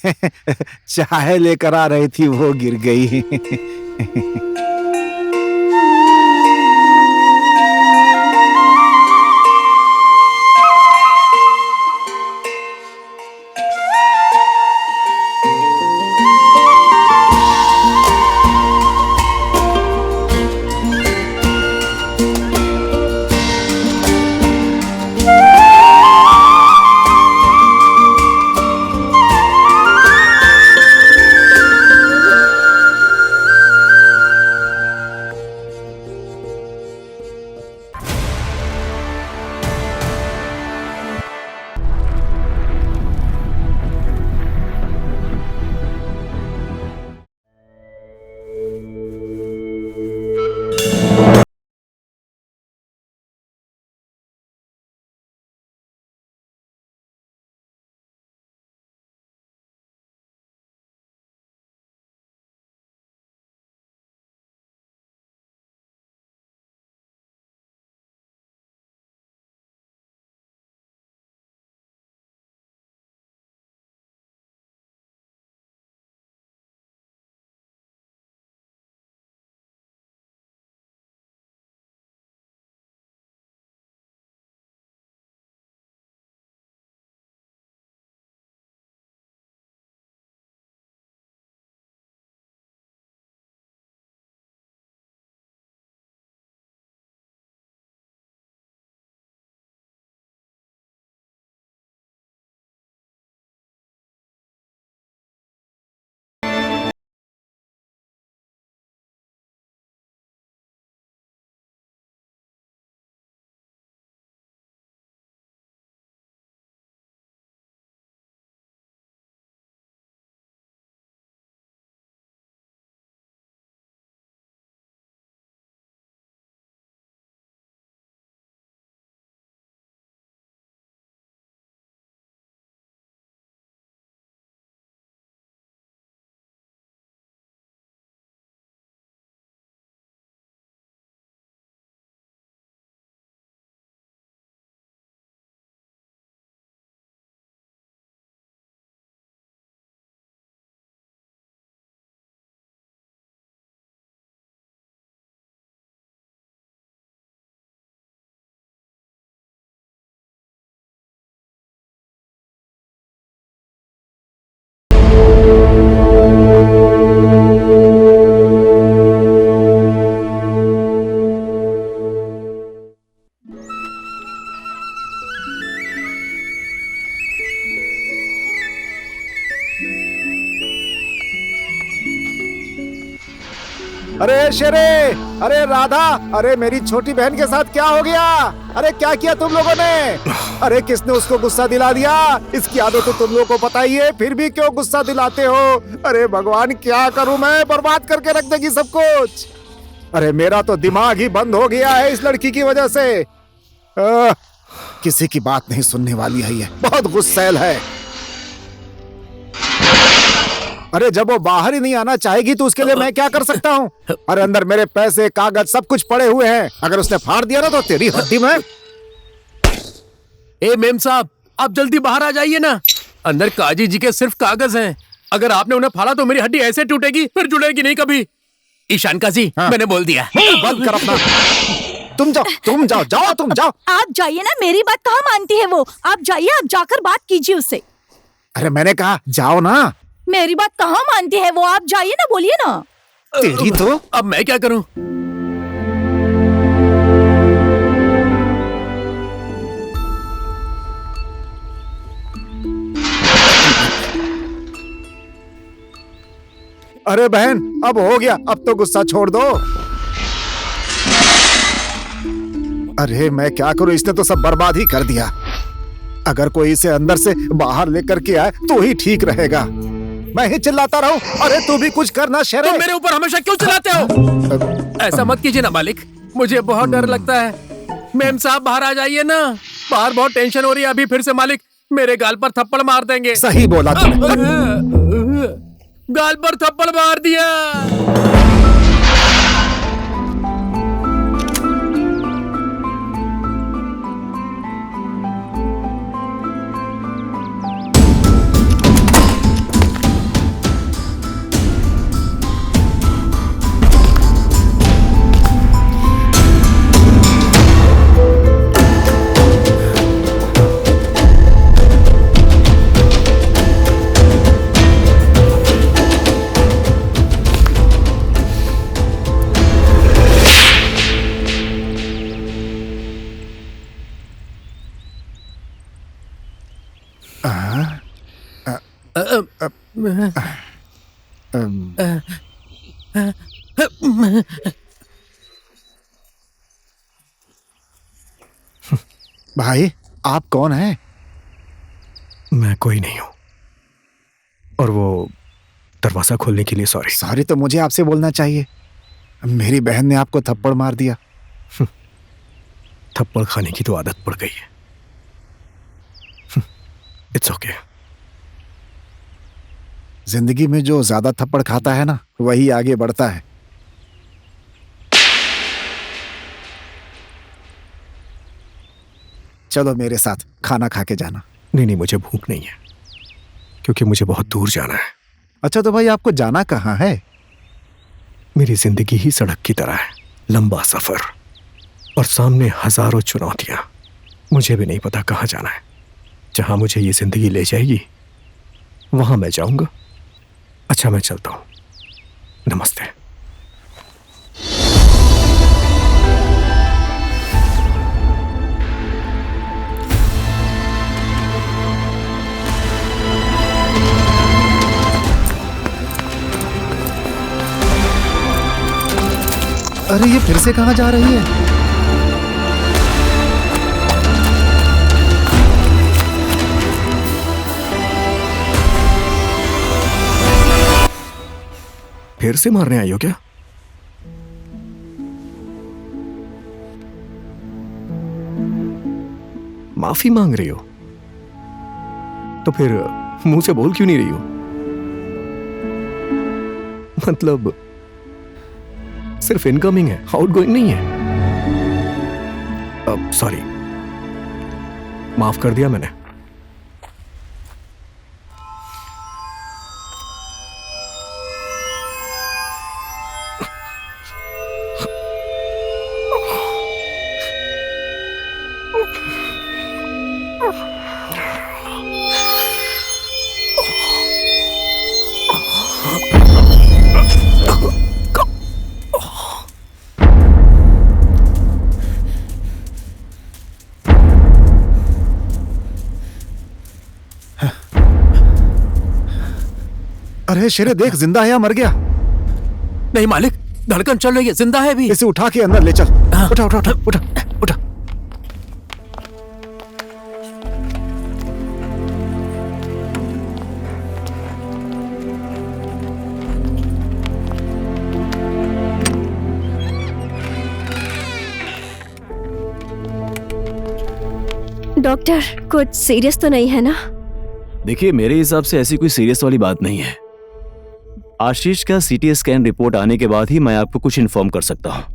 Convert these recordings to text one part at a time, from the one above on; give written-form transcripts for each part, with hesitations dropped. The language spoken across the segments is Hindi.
चाय लेकर आ रही थी, वो गिर गई। अरे शेरे, अरे राधा, अरे मेरी छोटी बहन के साथ क्या हो गया? अरे क्या किया तुम लोगों ने? अरे किसने उसको गुस्सा दिला दिया? इसकी आदत तो तुम लोगों को पता ही है, फिर भी क्यों गुस्सा दिलाते हो? अरे भगवान, क्या करूं मैं? बर्बाद करके रख देगी सब कुछ। अरे मेरा तो दिमाग ही बंद हो गया है इस लड़की की वजह से। किसी की बात नहीं सुनने वाली है ये, बहुत गुस्सैल है। अरे जब वो बाहर ही नहीं आना चाहेगी तो उसके लिए मैं क्या कर सकता हूँ? अरे अंदर मेरे पैसे, कागज सब कुछ पड़े हुए हैं। अगर उसने फाड़ दिया ना तो तेरी हड्डी में। ए मेम साहब, आप जल्दी बाहर आ जाइए ना। अंदर काजी जी के सिर्फ कागज हैं। अगर आपने उन्हें फाड़ा तो मेरी हड्डी ऐसे टूटेगी, फिर जुड़ेगी नहीं कभी। ईशान काजी, मैंने बोल दिया। बंद कर अपना। तुम जाओ, तुम जाओ। आप जाइए ना, मेरी बात कहाँ मानती है वो। आप जाइए, आप जाकर बात कीजिए उससे। अरे मैंने कहा जाओ ना। मेरी बात कहाँ मानती है वो, आप जाइए ना, बोलिए ना। तेरी तो। अब मैं क्या करूं? अरे बहन, अब हो गया, अब तो गुस्सा छोड़ दो। अरे मैं क्या करूं, इसने तो सब बर्बाद ही कर दिया। अगर कोई इसे अंदर से बाहर लेकर के आए तो ही ठीक रहेगा। मैं ही चिल्लाता रहूं? अरे तू भी कुछ करना शेरे। तुम मेरे ऊपर हमेशा क्यों चिल्लाते हो? ऐसा मत कीजिए ना मालिक, मुझे बहुत डर लगता है। मेम साहब बाहर आ जाइए ना, बाहर बहुत टेंशन हो रही है। अभी फिर से मालिक मेरे गाल पर थप्पड़ मार देंगे। सही बोला तूने। गाल पर थप्पड़ मार दिया। भाई आप कौन हैं? मैं कोई नहीं हूं। और वो दरवाजा खोलने के लिए सॉरी। सॉरी तो मुझे आपसे बोलना चाहिए। मेरी बहन ने आपको थप्पड़ मार दिया। थप्पड़ खाने की तो आदत पड़ गई है। It's okay. जिंदगी में जो ज्यादा थप्पड़ खाता है ना, वही आगे बढ़ता है। चलो मेरे साथ खाना खा के जाना। नहीं, मुझे भूख नहीं है, क्योंकि मुझे बहुत दूर जाना है। अच्छा तो भाई आपको जाना कहाँ है? मेरी जिंदगी ही सड़क की तरह है, लंबा सफर और सामने हजारों चुनौतियां। मुझे भी नहीं पता कहाँ जाना है। जहां मुझे ये जिंदगी ले जाएगी वहां मैं जाऊंगा। अच्छा मैं चलता हूं। नमस्ते। अरे ये फिर से कहाँ जा रही है? फिर से मारने आई हो क्या? माफी मांग रही हो तो फिर मुंह से बोल क्यों नहीं रही हो? मतलब सिर्फ इनकमिंग है, आउटगोइंग नहीं है। अब सॉरी, माफ कर दिया मैंने। अरे शेरे देख, जिंदा है या मर गया? नहीं मालिक, धड़कन चल रही है, जिंदा है भी। इसे उठा के अंदर ले चल। उठा उठा उठा उठा उठा। डॉक्टर कुछ सीरियस तो नहीं है ना? देखिए, मेरे हिसाब से ऐसी कोई सीरियस वाली बात नहीं है। आशीष का सीटी स्कैन रिपोर्ट आने के बाद ही मैं आपको कुछ इन्फॉर्म कर सकता हूं।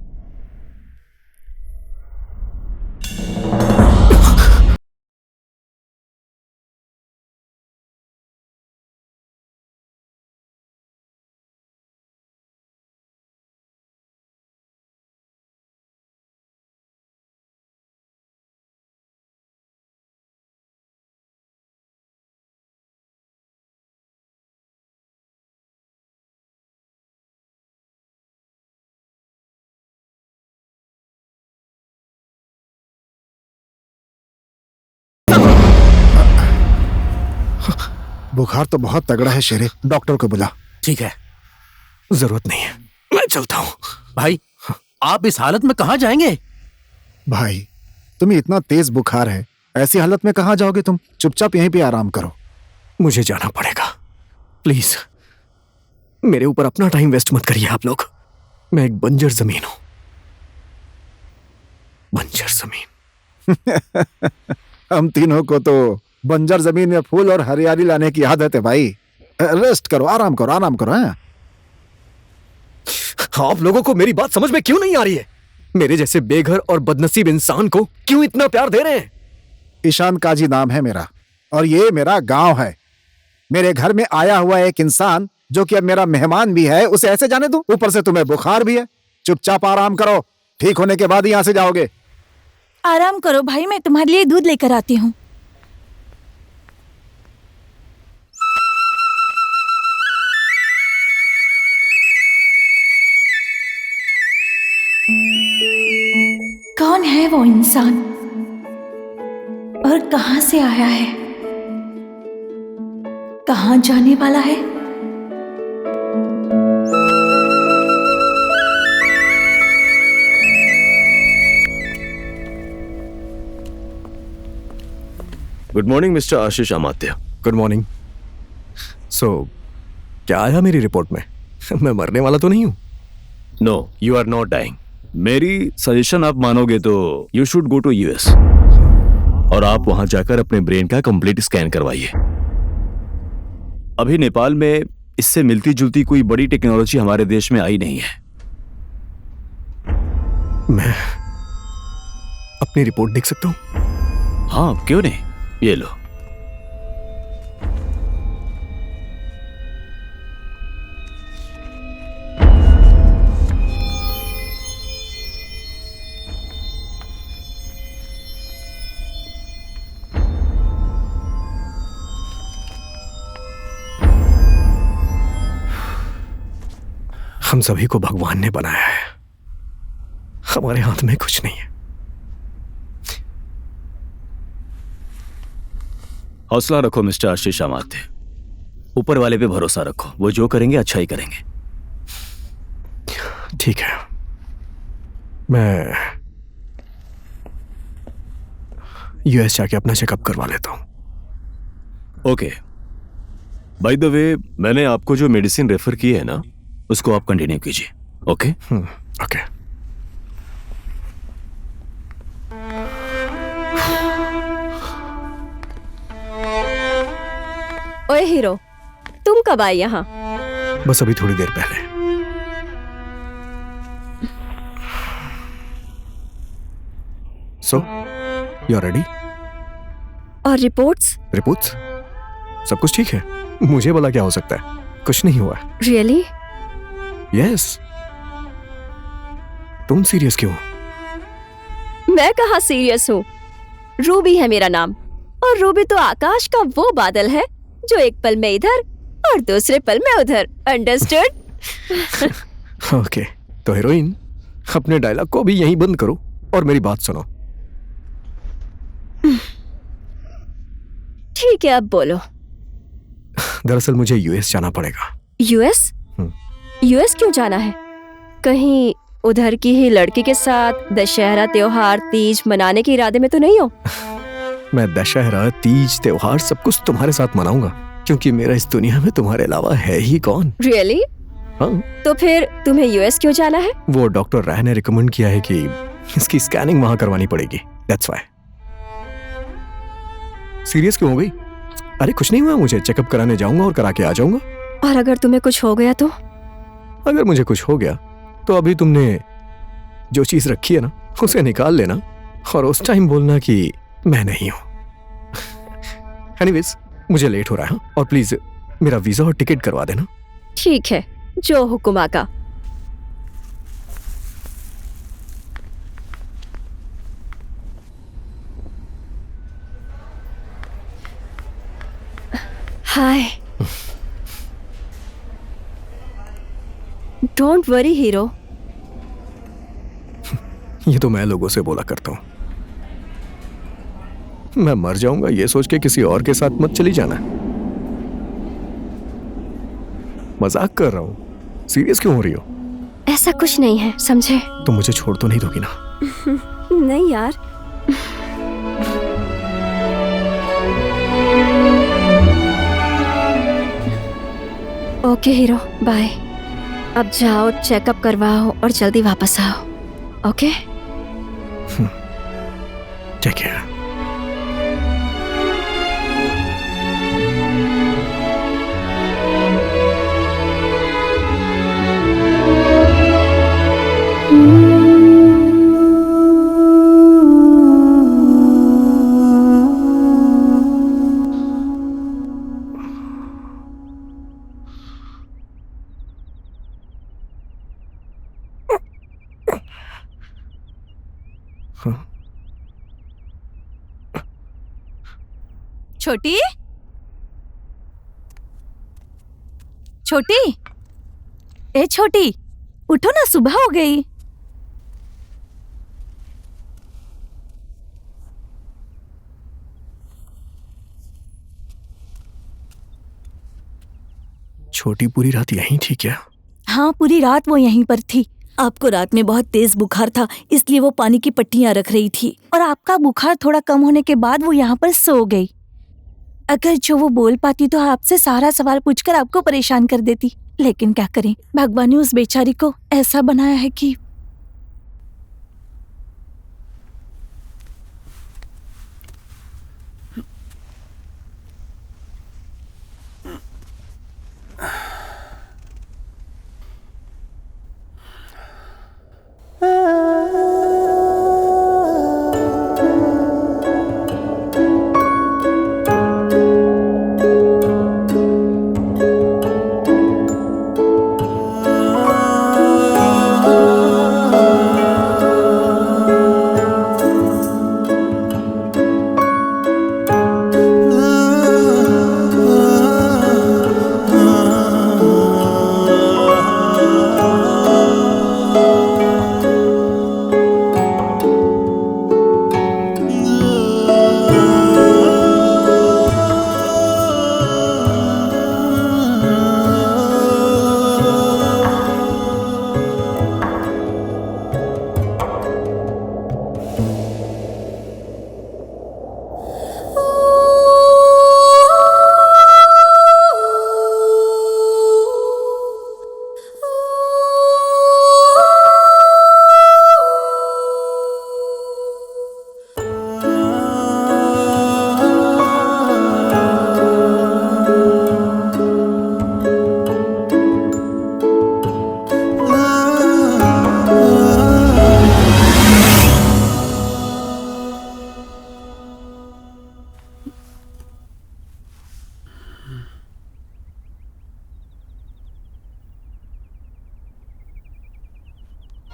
बुखार तो बहुत तगड़ा है शेरे, डॉक्टर को बुला। ठीक है, जरूरत नहीं है, मैं चलता हूं। भाई आप इस हालत में कहाँ जाएंगे? भाई तुम्हें इतना तेज बुखार है, ऐसी हालत में कहाँ जाओगे तुम? चुपचाप यहीं पे आराम करो। मुझे जाना पड़ेगा, प्लीज मेरे ऊपर अपना टाइम वेस्ट मत करिए आप लोग। मैं एक बंजर जमीन हूं, बंजर जमीन। हम तीनों को तो बंजर जमीन में फूल और हरियाली लाने की आदत है भाई। रेस्ट करो, आराम करो, आराम करो। हैं? आप लोगों को मेरी बात समझ में क्यों नहीं आ रही है? मेरे जैसे बेघर और बदनसीब इंसान को क्यों इतना प्यार दे रहे हैं? ईशान काजी नाम है मेरा, और ये मेरा गांव है। मेरे घर में आया हुआ एक इंसान जो कि अब मेरा मेहमान भी है, उसे ऐसे जाने दूं? ऊपर से तुम्हें बुखार भी है। चुपचाप आराम करो, ठीक होने के बाद ही यहां से जाओगे। आराम करो भाई, मैं तुम्हारे लिए दूध लेकर आती हूँ। कौन है वो इंसान और कहां से आया है? कहाँ जाने वाला है? Good morning mister Ashish Amatya. Good morning. So क्या आया मेरी रिपोर्ट में? मैं मरने वाला तो नहीं हूं? No, you are not dying. मेरी सजेशन आप मानोगे तो you should go to US और आप वहां जाकर अपने ब्रेन का कंप्लीट स्कैन करवाइए। अभी नेपाल में इससे मिलती जुलती कोई बड़ी टेक्नोलॉजी हमारे देश में आई नहीं है। मैं अपनी रिपोर्ट देख सकता हूं? हाँ, क्यों नहीं, ये लो। हम सभी को भगवान ने बनाया है, हमारे हाथ में कुछ नहीं है। हौसला रखो मिस्टर आशीष अमात्य, ऊपर वाले पे भरोसा रखो, वो जो करेंगे अच्छा ही करेंगे। ठीक है, मैं यूएस जाके अपना चेकअप करवा लेता हूं। ओके, बाय द वे मैंने आपको जो मेडिसिन रेफर की है ना, उसको आप कंटिन्यू कीजिए। ओके? ओके। ओए हीरो, तुम कब आए यहाँ? बस अभी थोड़ी देर पहले। So you are ready? और रिपोर्ट्स? रिपोर्ट्स सब कुछ ठीक है। मुझे भला क्या हो सकता है? कुछ नहीं हुआ। रियली? यस। तुम सीरियस क्यों? मैं कहाँ सीरियस हूँ। रूबी है मेरा नाम, और रूबी तो आकाश का वो बादल है जो एक पल में इधर और दूसरे पल में उधर। अंडरस्टूड? ओके, तो हीरोइन अपने डायलॉग को भी यहीं बंद करो और मेरी बात सुनो। ठीक है, अब बोलो। दरअसल मुझे यूएस जाना पड़ेगा। यूएस? यूएस क्यों जाना है? कहीं उधर की ही लड़की के साथ दशहरा त्योहार तीज मनाने के इरादे में तो नहीं हो? मैं दशहरा तीज त्योहार सब कुछ तुम्हारे साथ मनाऊंगा, क्योंकि मेरा इस दुनिया में तुम्हारे अलावा है ही कौन। रियली? हाँ। तो फिर तुम्हें यूएस क्यों जाना है? वो डॉक्टर राय ने रिकमेंड किया है कि इसकी स्कैनिंग वहां करवानी पड़ेगी। That's why. सीरियस क्यों हो गई? अरे कुछ नहीं हुआ, मुझे चेकअप कराने जाऊंगा और करा के आ जाऊंगा। और अगर तुम्हें कुछ हो गया तो? अगर मुझे कुछ हो गया तो अभी तुमने जो चीज रखी है ना, उसे निकाल लेना और उस टाइम बोलना कि मैं नहीं हूं। एनीवेज, मुझे लेट हो रहा है और प्लीज मेरा वीजा और टिकट करवा देना। ठीक है, जो हुक्म आका। हाय। Don't worry hero. ये तो मैं लोगों से बोला करता हूं। मैं मर जाऊंगा ये सोच के किसी और के साथ मत चली जाना। मजाक कर रहा हूं, सीरियस क्यों हो रही हो? ऐसा कुछ नहीं है, समझे? तुम मुझे छोड़ तो नहीं दोगी ना? नहीं यार। Okay hero, bye. अब जाओ, चेकअप करवाओ और जल्दी वापस आओ। ओके? ठीक है। छोटी, छोटी, ए छोटी, उठो ना, सुबह हो गई। छोटी पूरी रात यहीं थी क्या? हाँ, पूरी रात वो यहीं पर थी। आपको रात में बहुत तेज बुखार था, इसलिए वो पानी की पट्टियां रख रही थी और आपका बुखार थोड़ा कम होने के बाद वो यहाँ पर सो गई। अगर जो वो बोल पाती तो आपसे सारा सवाल पूछकर आपको परेशान कर देती, लेकिन क्या करें, भगवान ने उस बेचारी को ऐसा बनाया है कि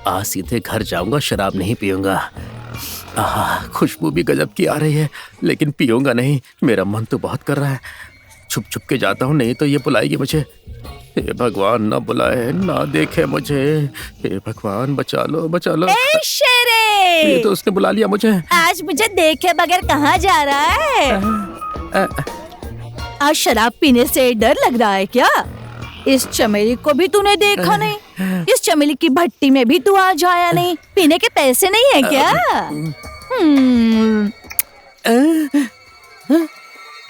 आज सीधे घर जाऊंगा, शराब नहीं पीऊंगा। खुशबू भी गजब की आ रही है, लेकिन पीऊंगा नहीं। मेरा मन तो बहुत कर रहा है। छुप छुप के जाता हूँ, नहीं तो ये बुलाएगी मुझे। हे भगवान, ना बुलाए, ना देखे मुझे। हे भगवान, बचा लो, बचा लो। ए शेरे, ये तो उसने बुला लिया मुझे। आज मुझे देखे बगैर कहाँ जा रहा है? आज शराब पीने से डर लग रहा है क्या? इस चमेली को भी तूने देखा नहीं? इस चमेली की भट्टी में भी तू आज आया नहीं? पीने के पैसे नहीं है क्या?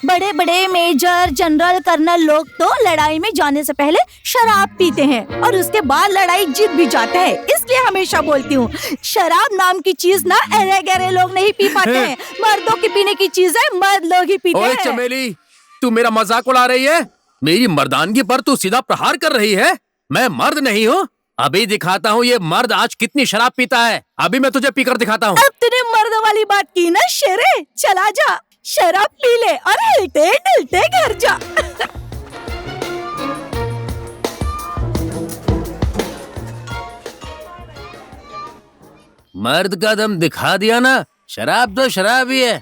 बड़े बड़े मेजर, जनरल, कर्नल लोग तो लड़ाई में जाने से पहले शराब पीते हैं और उसके बाद लड़ाई जीत भी जाते हैं। इसलिए हमेशा बोलती हूँ, शराब नाम की चीज ना अरे गहरे लोग नहीं पी पाते हैं। मर्दों की पीने की चीज है, मर्द लोग ही पीते हैं। चमेली, तू मेरा मजाक उड़ा रही है? मेरी मर्दानगी पर तू सीधा प्रहार कर रही है। मैं मर्द नहीं हूँ। अभी दिखाता हूँ ये मर्द आज कितनी शराब पीता है। अभी मैं तुझे पीकर दिखाता हूँ। अब तूने मर्द वाली बात की ना शेरे, चला जा, शराब पी ले और हिलते डुलते घर जा। मर्द का दम दिखा दिया ना। शराब तो शराब ही है।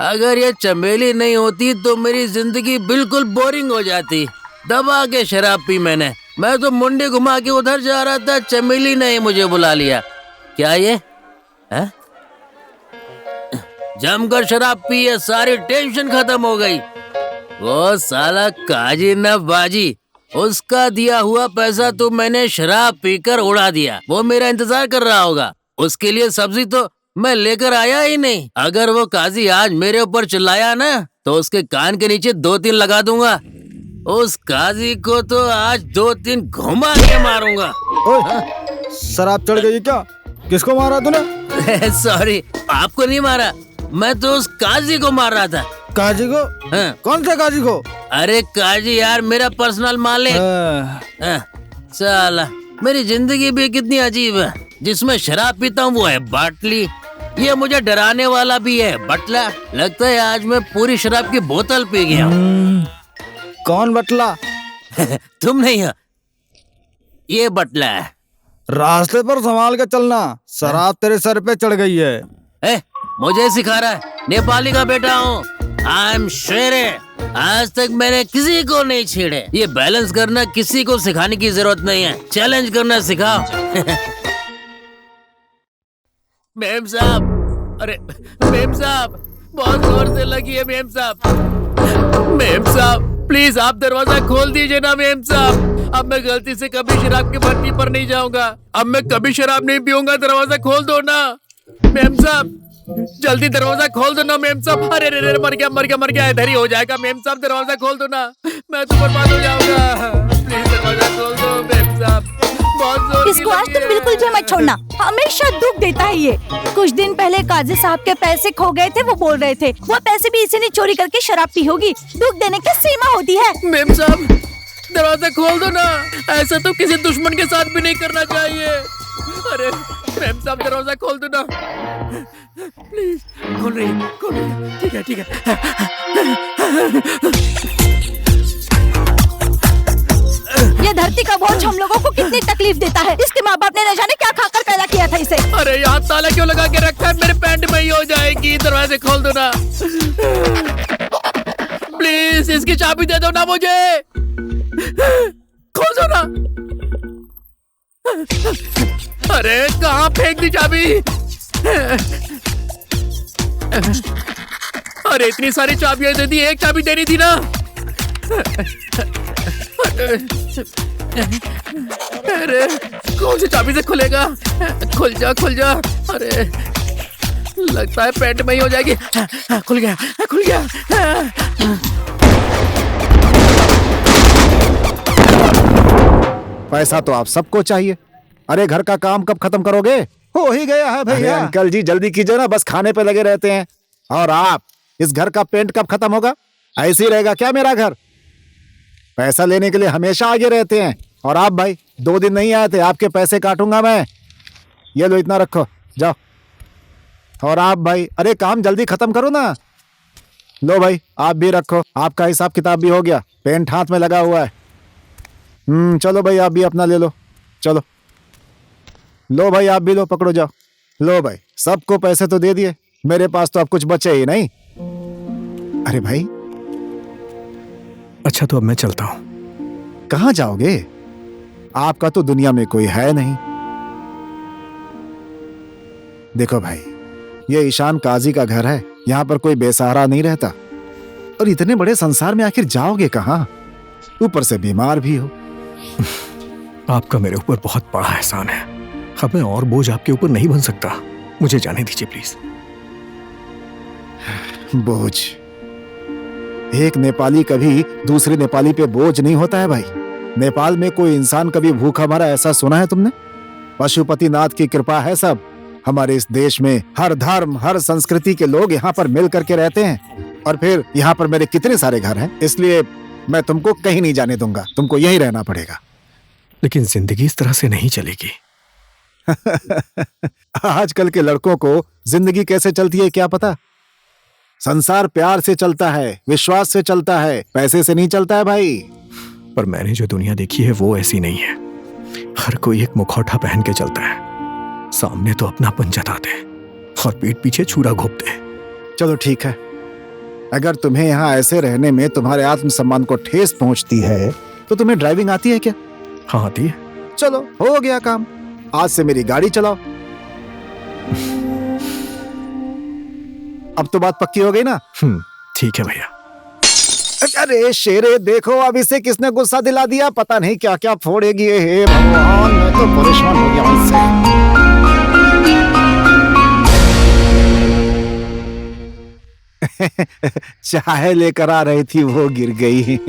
अगर ये चमेली नहीं होती तो मेरी जिंदगी बिल्कुल बोरिंग हो जाती। दबा के शराब पी मैंने। मैं तो मुंडी घुमा के उधर जा रहा था, चमेली ने मुझे बुला लिया। क्या ये है? जमकर शराब पी है, सारी टेंशन खत्म हो गई। वो साला काजी न बाजी, उसका दिया हुआ पैसा तो मैंने शराब पीकर उड़ा दिया। वो मेरा इंतजार कर रहा होगा। उसके लिए सब्जी तो मैं लेकर आया ही नहीं। अगर वो काजी आज मेरे ऊपर चिल्लाया ना तो उसके कान के नीचे 2-3 लगा दूंगा। उस काजी को तो आज 2-3 घुमा के मारूंगा। ओए, शराब चढ़ गई क्या? किसको मारा तूने? सॉरी, आपको नहीं मारा, मैं तो उस काजी को मार रहा था। काजी को? हाँ। कौन सा काजी को? अरे काजी यार, मेरा पर्सनल मालिक। साला, मेरी जिंदगी भी कितनी अजीब है। जिसमें शराब पीता हूँ वो है बाटली, ये मुझे डराने वाला भी है बटला। लगता है आज मैं पूरी शराब की बोतल पी गया। कौन बटला? तुम नहीं हो, ये बटला है। रास्ते पर संभाल के चलना, शराब तेरे सर पे चढ़ गई है। मुझे सिखा रहा है? नेपाली का बेटा हूँ। आई एम शेरे। आज तक मैंने किसी को नहीं छेड़े। ये बैलेंस करना किसी को सिखाने की जरूरत नहीं है, चैलेंज करना सिखाओ। मेम साहब, अरे मेम साहब, बहुत जोर से लगी है मेम साहब। मेम साहब प्लीज आप दरवाजा खोल दीजिए ना मेम साहब। अब मैं गलती से कभी शराब की भट्टी पर नहीं जाऊंगा। अब मैं कभी शराब नहीं पीऊंगा। दरवाजा खोल दो ना मेम साहब, जल्दी दरवाजा खोल दो ना मेम साहब। अरे रे मर गया इधर ही हो जाएगा। मेम साहब दरवाजा खोल दो ना, मैं तो बर्बाद हो जाऊंगा। प्लीज दरवाजा खोल दो मेम साहब, बहुत जोर की इसको आज लगी तुम है। बिल्कुल भी मत छोड़ना, हमेशा दुख देता है ये। कुछ दिन पहले काजी साहब के पैसे खो गए थे, वो बोल रहे थे वो पैसे भी इसी ने चोरी करके शराब पी होगी। दुख देने की सीमा होती है। मेम साहब दरवाजा खोल दो ना, ऐसा तो किसी दुश्मन के साथ भी नहीं करना चाहिए। अरे मेम साहब दरवाजा खोल दो ना प्लीज। खोल रही है, ठीक है। ये धरती का बोझ हम लोगों को कितनी तकलीफ देता है। इसके माँ बाप ने न जाने क्या खाकर पैदा किया था इसे। अरे यहाँ ताला क्यों लगा के रखा है? मेरे पैंट में ही हो जाएगी। दरवाजे खोल दो ना प्लीज, इसकी चाबी दे दो ना मुझे, खोल दो ना। अरे कहाँ फेंक दी चाबी? अरे इतनी सारी चाबियां दे दी, एक चाबी देनी थी ना। अरे कौन सी चाबी से खुलेगा? खुल जा। अरे लगता है पेट में ही हो जाएगी। खुल गया। पैसा तो आप सबको चाहिए। अरे घर का काम कब खत्म करोगे? हो ही गया है भैया। अंकल जी जल्दी कीजिए ना, बस खाने पे लगे रहते हैं। और आप, इस घर का पेंट कब खत्म होगा? ऐसे ही रहेगा क्या मेरा घर? पैसा लेने के लिए हमेशा आगे रहते हैं। और आप भाई 2 दिन नहीं आए थे, आपके पैसे काटूंगा मैं। ये लो इतना रखो, जाओ। और आप भाई, अरे काम जल्दी खत्म करो ना। लो भाई आप भी रखो, आपका हिसाब किताब भी हो गया। पेंट हाथ में लगा हुआ है। चलो भाई आप भी अपना ले लो, चलो। लो भाई आप भी लो, पकड़ो जाओ। लो भाई सबको पैसे तो दे दिए, मेरे पास तो अब कुछ बचे ही नहीं। अरे भाई अच्छा तो अब मैं चलता हूं। कहाँ जाओगे? आपका तो दुनिया में कोई है नहीं। देखो भाई, ये ईशान काजी का घर है, यहाँ पर कोई बेसहारा नहीं रहता। और इतने बड़े संसार में आखिर जाओगे कहाँ? ऊपर से बीमार भी हो। आपका मेरे ऊपर बहुत बड़ा एहसान है। अब मैं और बोझ आपके ऊपर नहीं बन सकता। मुझे जाने दीजिए प्लीज। बोझ? एक नेपाली कभी दूसरे नेपाली पे बोझ नहीं होता है भाई। नेपाल में कोई इंसान कभी भूखा मरा ऐसा सुना है तुमने? पशुपतिनाथ की कृपा है सब। हमारे इस देश में हर धर्म, हर संस्कृति के लोग यहाँ पर मिल करके रहते हैं। और फिर यहाँ पर मेरे कितने सारे घर हैं, इसलिए मैं तुमको कहीं नहीं जाने दूंगा। तुमको यहीं रहना पड़ेगा। लेकिन जिंदगी इस तरह से नहीं चलेगी। आजकल के लड़कों को जिंदगी कैसे चलती है क्या पता? संसार प्यार से चलता है, विश्वास से चलता है, पैसे से नहीं चलता है भाई। पर मैंने जो दुनिया देखी है वो ऐसी नहीं है। हर कोई एक मुखौटा पहन के चलता है। सामने तो अपनापन जताते हैं और पीठ पीछे छुरा घोंपते हैं। चलो ठीक है, अगर तुम्हें यहाँ ऐसे रहने में तुम्हारे आत्मसम्मान को ठेस पहुंचती है तो तुम्हें ड्राइविंग आती है क्या? हाँ आती है। चलो हो गया काम, आज से मेरी गाड़ी चलाओ। अब तो बात पक्की हो गई ना? ठीक है भैया। अरे शेरे देखो, अब इसे किसने गुस्सा दिला दिया? पता नहीं क्या क्या फोड़ेगी। हे भगवान, मैं तो परेशान हो गया इससे। चाय लेकर आ रही थी, वो गिर गई।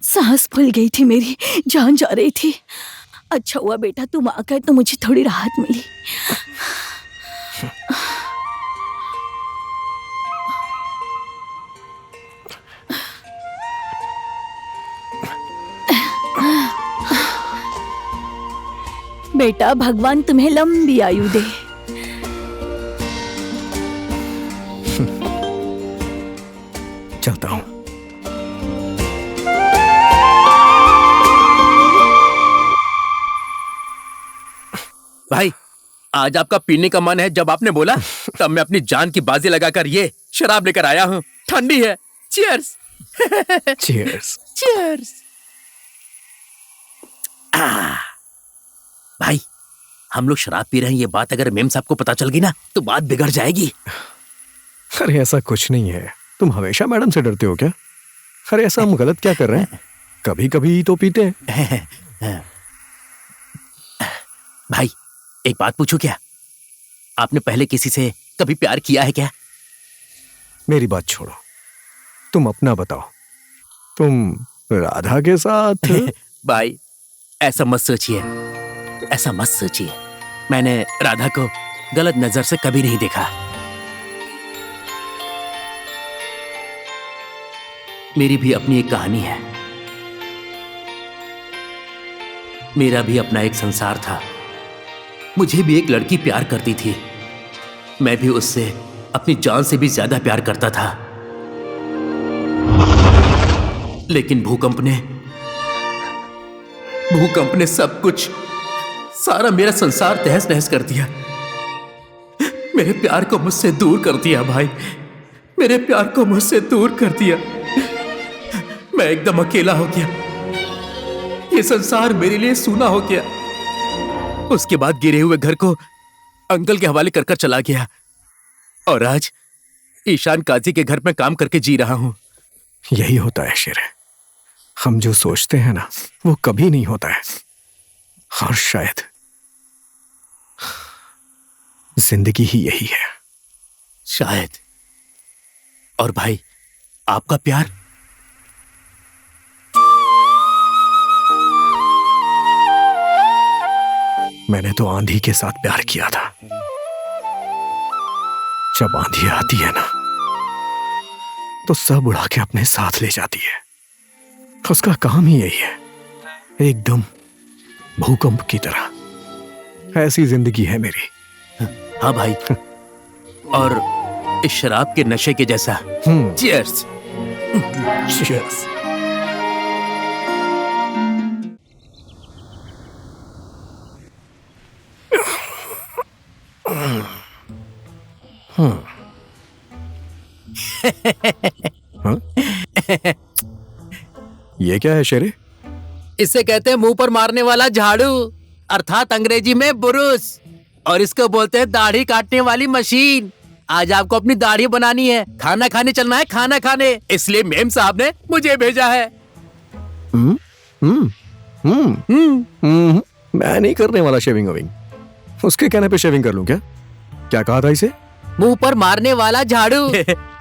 सांस फूल गई थी मेरी, जान जा रही थी। अच्छा हुआ बेटा तुम आ गए तो मुझे थोड़ी राहत मिली। बेटा भगवान तुम्हें लंबी आयु दे। भाई आज आपका पीने का मन है, जब आपने बोला तब मैं अपनी जान की बाजी लगाकर ये शराब लेकर आया हूँ। ठंडी है। चीयर्स। चीयर्स। चीयर्स। भाई हम लोग शराब पी रहे हैं, ये बात अगर मेम साहब को पता चल गई ना तो बात बिगड़ जाएगी। अरे ऐसा कुछ नहीं है, तुम हमेशा मैडम से डरते हो क्या? अरे ऐसा हम गलत क्या कर रहे हैं? कभी कभी तो पीते हैं। भाई एक बात पूछूं क्या? आपने पहले किसी से कभी प्यार किया है क्या? मेरी बात छोड़ो, तुम अपना बताओ। तुम राधा के साथ? भाई ऐसा मत सोचिए, ऐसा मत सोचिए। मैंने राधा को गलत नजर से कभी नहीं देखा। मेरी भी अपनी एक कहानी है। मेरा भी अपना एक संसार था। मुझे भी एक लड़की प्यार करती थी। मैं भी उससे अपनी जान से भी ज्यादा प्यार करता था। लेकिन भूकंप ने सब कुछ, सारा मेरा संसार तहस नहस कर दिया। मेरे प्यार को मुझसे दूर कर दिया भाई, मेरे प्यार को मुझसे दूर कर दिया। मैं एकदम अकेला हो गया। ये संसार मेरे लिए सूना हो गया। उसके बाद गिरे हुए घर को अंकल के हवाले कर चला गया और आज ईशान काजी के घर में काम करके जी रहा हूं। यही होता है शेर। हम जो सोचते हैं ना वो कभी नहीं होता है। और शायद जिंदगी ही यही है। शायद। और भाई आपका प्यार? मैंने तो आंधी के साथ प्यार किया था। जब आंधी आती है ना तो सब उड़ा के अपने साथ ले जाती है। उसका काम ही यही है, एकदम भूकंप की तरह। ऐसी जिंदगी है मेरी। हाँ भाई। और इस शराब के नशे के जैसा। चीयर्स। चीयर्स। ये क्या है शेरे? इसे कहते हैं मुंह पर मारने वाला झाड़ू, अर्थात अंग्रेजी में बुरुश, और इसको बोलते हैं दाढ़ी काटने वाली मशीन। आज आपको अपनी दाढ़ी बनानी है, खाना खाने चलना है, खाना खाने, इसलिए मेम साहब ने मुझे भेजा है। मैं नहीं करने वाला शेविंग वेविंग। उसके कहने पे शेविंग कर लूं क्या? क्या कहा था इसे? मुंह पर मारने वाला झाड़ू।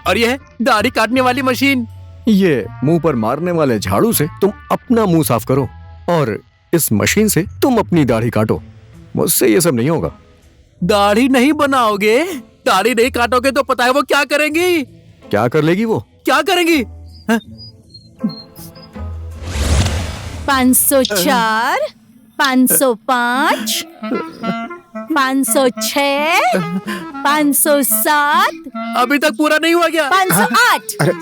और ये है दाढ़ी काटने वाली मशीन। ये मुंह पर मारने वाले झाड़ू से तुम अपना मुंह साफ करो और इस मशीन से तुम अपनी दाढ़ी काटो। मुझसे ये सब नहीं होगा। दाढ़ी नहीं बनाओगे? दाढ़ी नहीं काटोगे तो पता है वो क्या करेंगी? क्या कर लेगी वो? क्या करेंगी? 504, 505, 506, 507, अभी तक पूरा नहीं हुआ क्या? 508,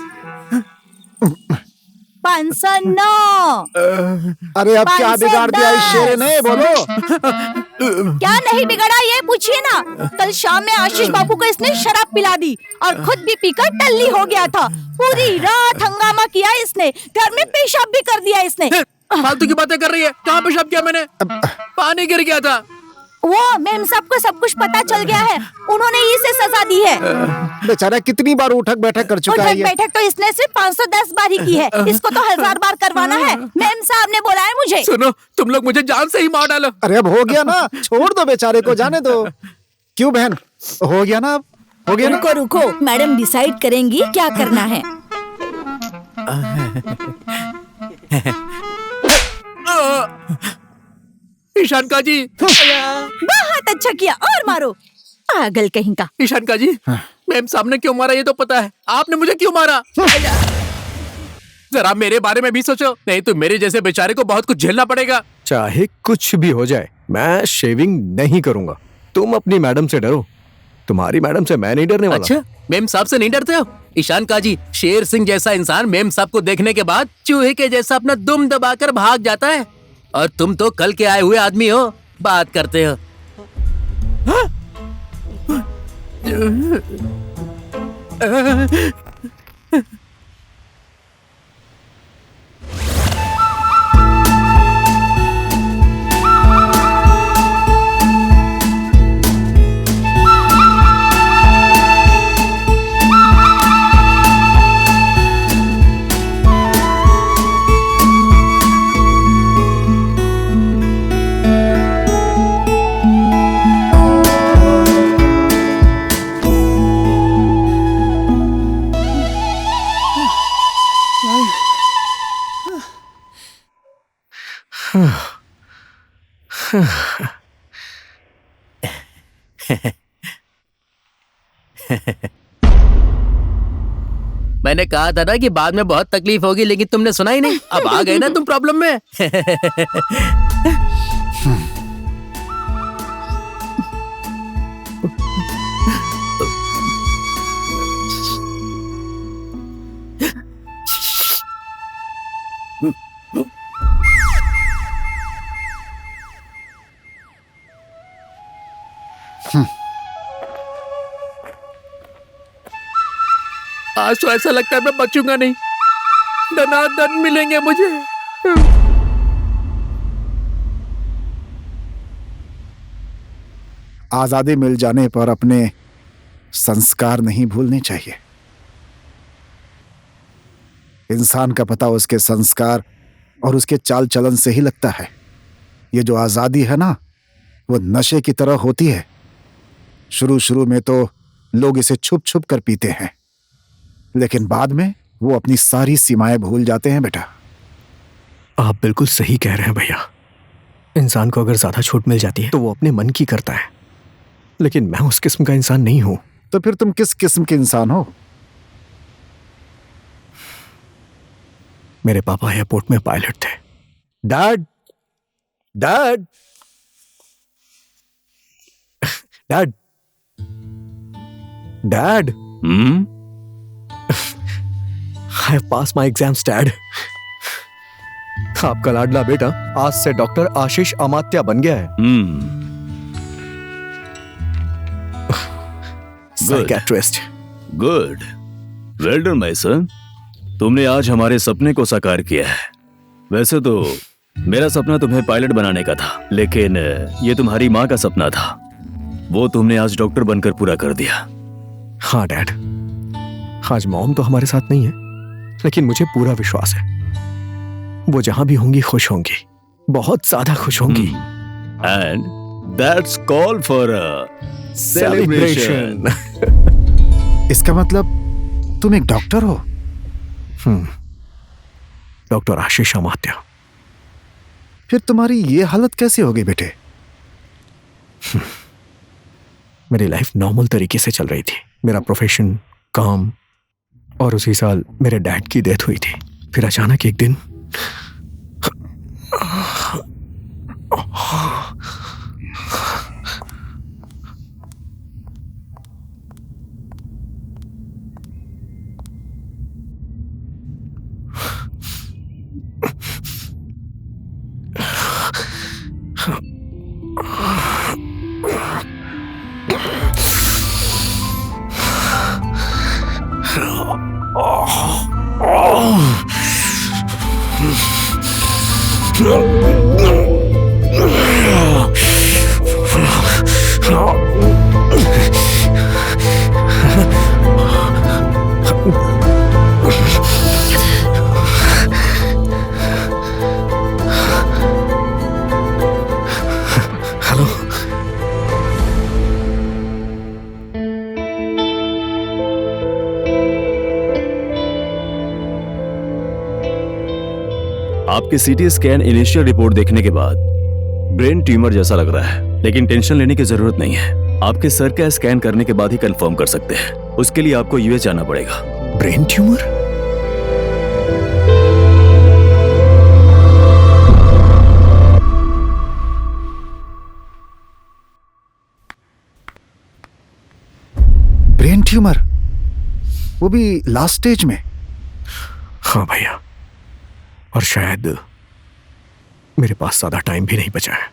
509। अरे अब क्या बिगाड़ दिया इस शेरे ने? बोलो। क्या नहीं बिगड़ा ये पूछिए ना। कल शाम में आशीष बाबू को इसने शराब पिला दी और खुद भी पीकर टल्ली हो गया था। पूरी रात हंगामा किया इसने, घर में पेशाब भी कर दिया इसने। फालतू की बातें कर रही है। कहाँ पेशाब किया मैंने? पानी गिर गया था। वो मेम सबको सब कुछ पता चल गया है, उन्होंने इसे सजा दी है। बेचारा कितनी बार उठक बैठक कर चुका है उठक ये। बैठक तो इसने सिर्फ 510 बार ही की है, इसको तो 1000 बार करवाना है। मेम साहब ने बोला है मुझे। सुनो, तुम लोग मुझे जान से ही मार डालो। अरे अब हो गया ना, छोड़ दो बेचारे को, जाने दो। क्यों बहन, हो गया ना? अब हो गया ना? रुको रुको, मैडम डिसाइड करेंगी क्या करना है। ईशान काजी। बहुत अच्छा किया, और मारो पागल कहीं का। ईशान काजी, मैम साहब ने क्यों मारा ये तो पता है, आपने मुझे क्यों मारा? जरा मेरे बारे में भी सोचो, नहीं तो मेरे जैसे बेचारे को बहुत कुछ झेलना पड़ेगा। चाहे कुछ भी हो जाए मैं शेविंग नहीं करूंगा। तुम अपनी मैडम से डरो, तुम्हारी मैडम से मैं नहीं डरने वाला। अच्छा, मेम साहब से नहीं डरते हो? ईशान काजी, शेर सिंह जैसा इंसान मेम साहब को देखने के बाद चूहे के जैसा अपना दुम दबाकर भाग जाता है, और तुम तो कल के आए हुए आदमी हो, बात करते हो। मैंने कहा था ना कि बाद में बहुत तकलीफ होगी, लेकिन तुमने सुना ही नहीं। अब आ गए ना तुम प्रॉब्लम में। आज तो ऐसा लगता है मैं बचूंगा नहीं, दनादन मिलेंगे मुझे। आजादी मिल जाने पर अपने संस्कार नहीं भूलने चाहिए। इंसान का पता उसके संस्कार और उसके चाल चलन से ही लगता है। ये जो आजादी है ना, वो नशे की तरह होती है। शुरू शुरू में तो लोग इसे छुप छुप कर पीते हैं, लेकिन बाद में वो अपनी सारी सीमाएं भूल जाते हैं बेटा। आप बिल्कुल सही कह रहे हैं भैया। इंसान को अगर ज्यादा छूट मिल जाती है तो वो अपने मन की करता है, लेकिन मैं उस किस्म का इंसान नहीं हूं। तो फिर तुम किस किस्म के इंसान हो? मेरे पापा एयरपोर्ट में पायलट थे। Dad, dad, dad, dad, I have passed my exams, Dad. आपका लाडला बेटा आज से डॉक्टर आशीष अमात्या बन गया है। Psychiatrist. Good, well done my son. तुमने आज हमारे सपने को साकार किया है। वैसे तो मेरा सपना तुम्हें पायलट बनाने का था, लेकिन ये तुम्हारी माँ का सपना था। वो तुमने आज डॉक्टर बनकर पूरा कर दिया। हाँ डैड, आज मॉम तो हमारे साथ नहीं है, लेकिन मुझे पूरा विश्वास है वो जहां भी होंगी खुश होंगी, बहुत ज्यादा खुश होंगी। And that's call for a celebration. इसका मतलब तुम एक डॉक्टर हो? डॉक्टर आशीष अमात्या। फिर तुम्हारी ये हालत कैसे हो गई बेटे? मेरी लाइफ नॉर्मल तरीके से चल रही थी। मेरा प्रोफेशन, काम, और उसी साल मेरे डैड की डेथ हुई थी। फिर अचानक एक दिन आपके सीटी स्कैन इनिशियल रिपोर्ट देखने के बाद ब्रेन ट्यूमर जैसा लग रहा है, लेकिन टेंशन लेने की जरूरत नहीं है। आपके सर का स्कैन करने के बाद ही कंफर्म कर सकते हैं। उसके लिए आपको यूएस जाना पड़ेगा। Brain tumour? ब्रेन ट्यूमर, वो भी लास्ट स्टेज में? हाँ भैया, और शायद मेरे पास ज्यादा टाइम भी नहीं बचा है।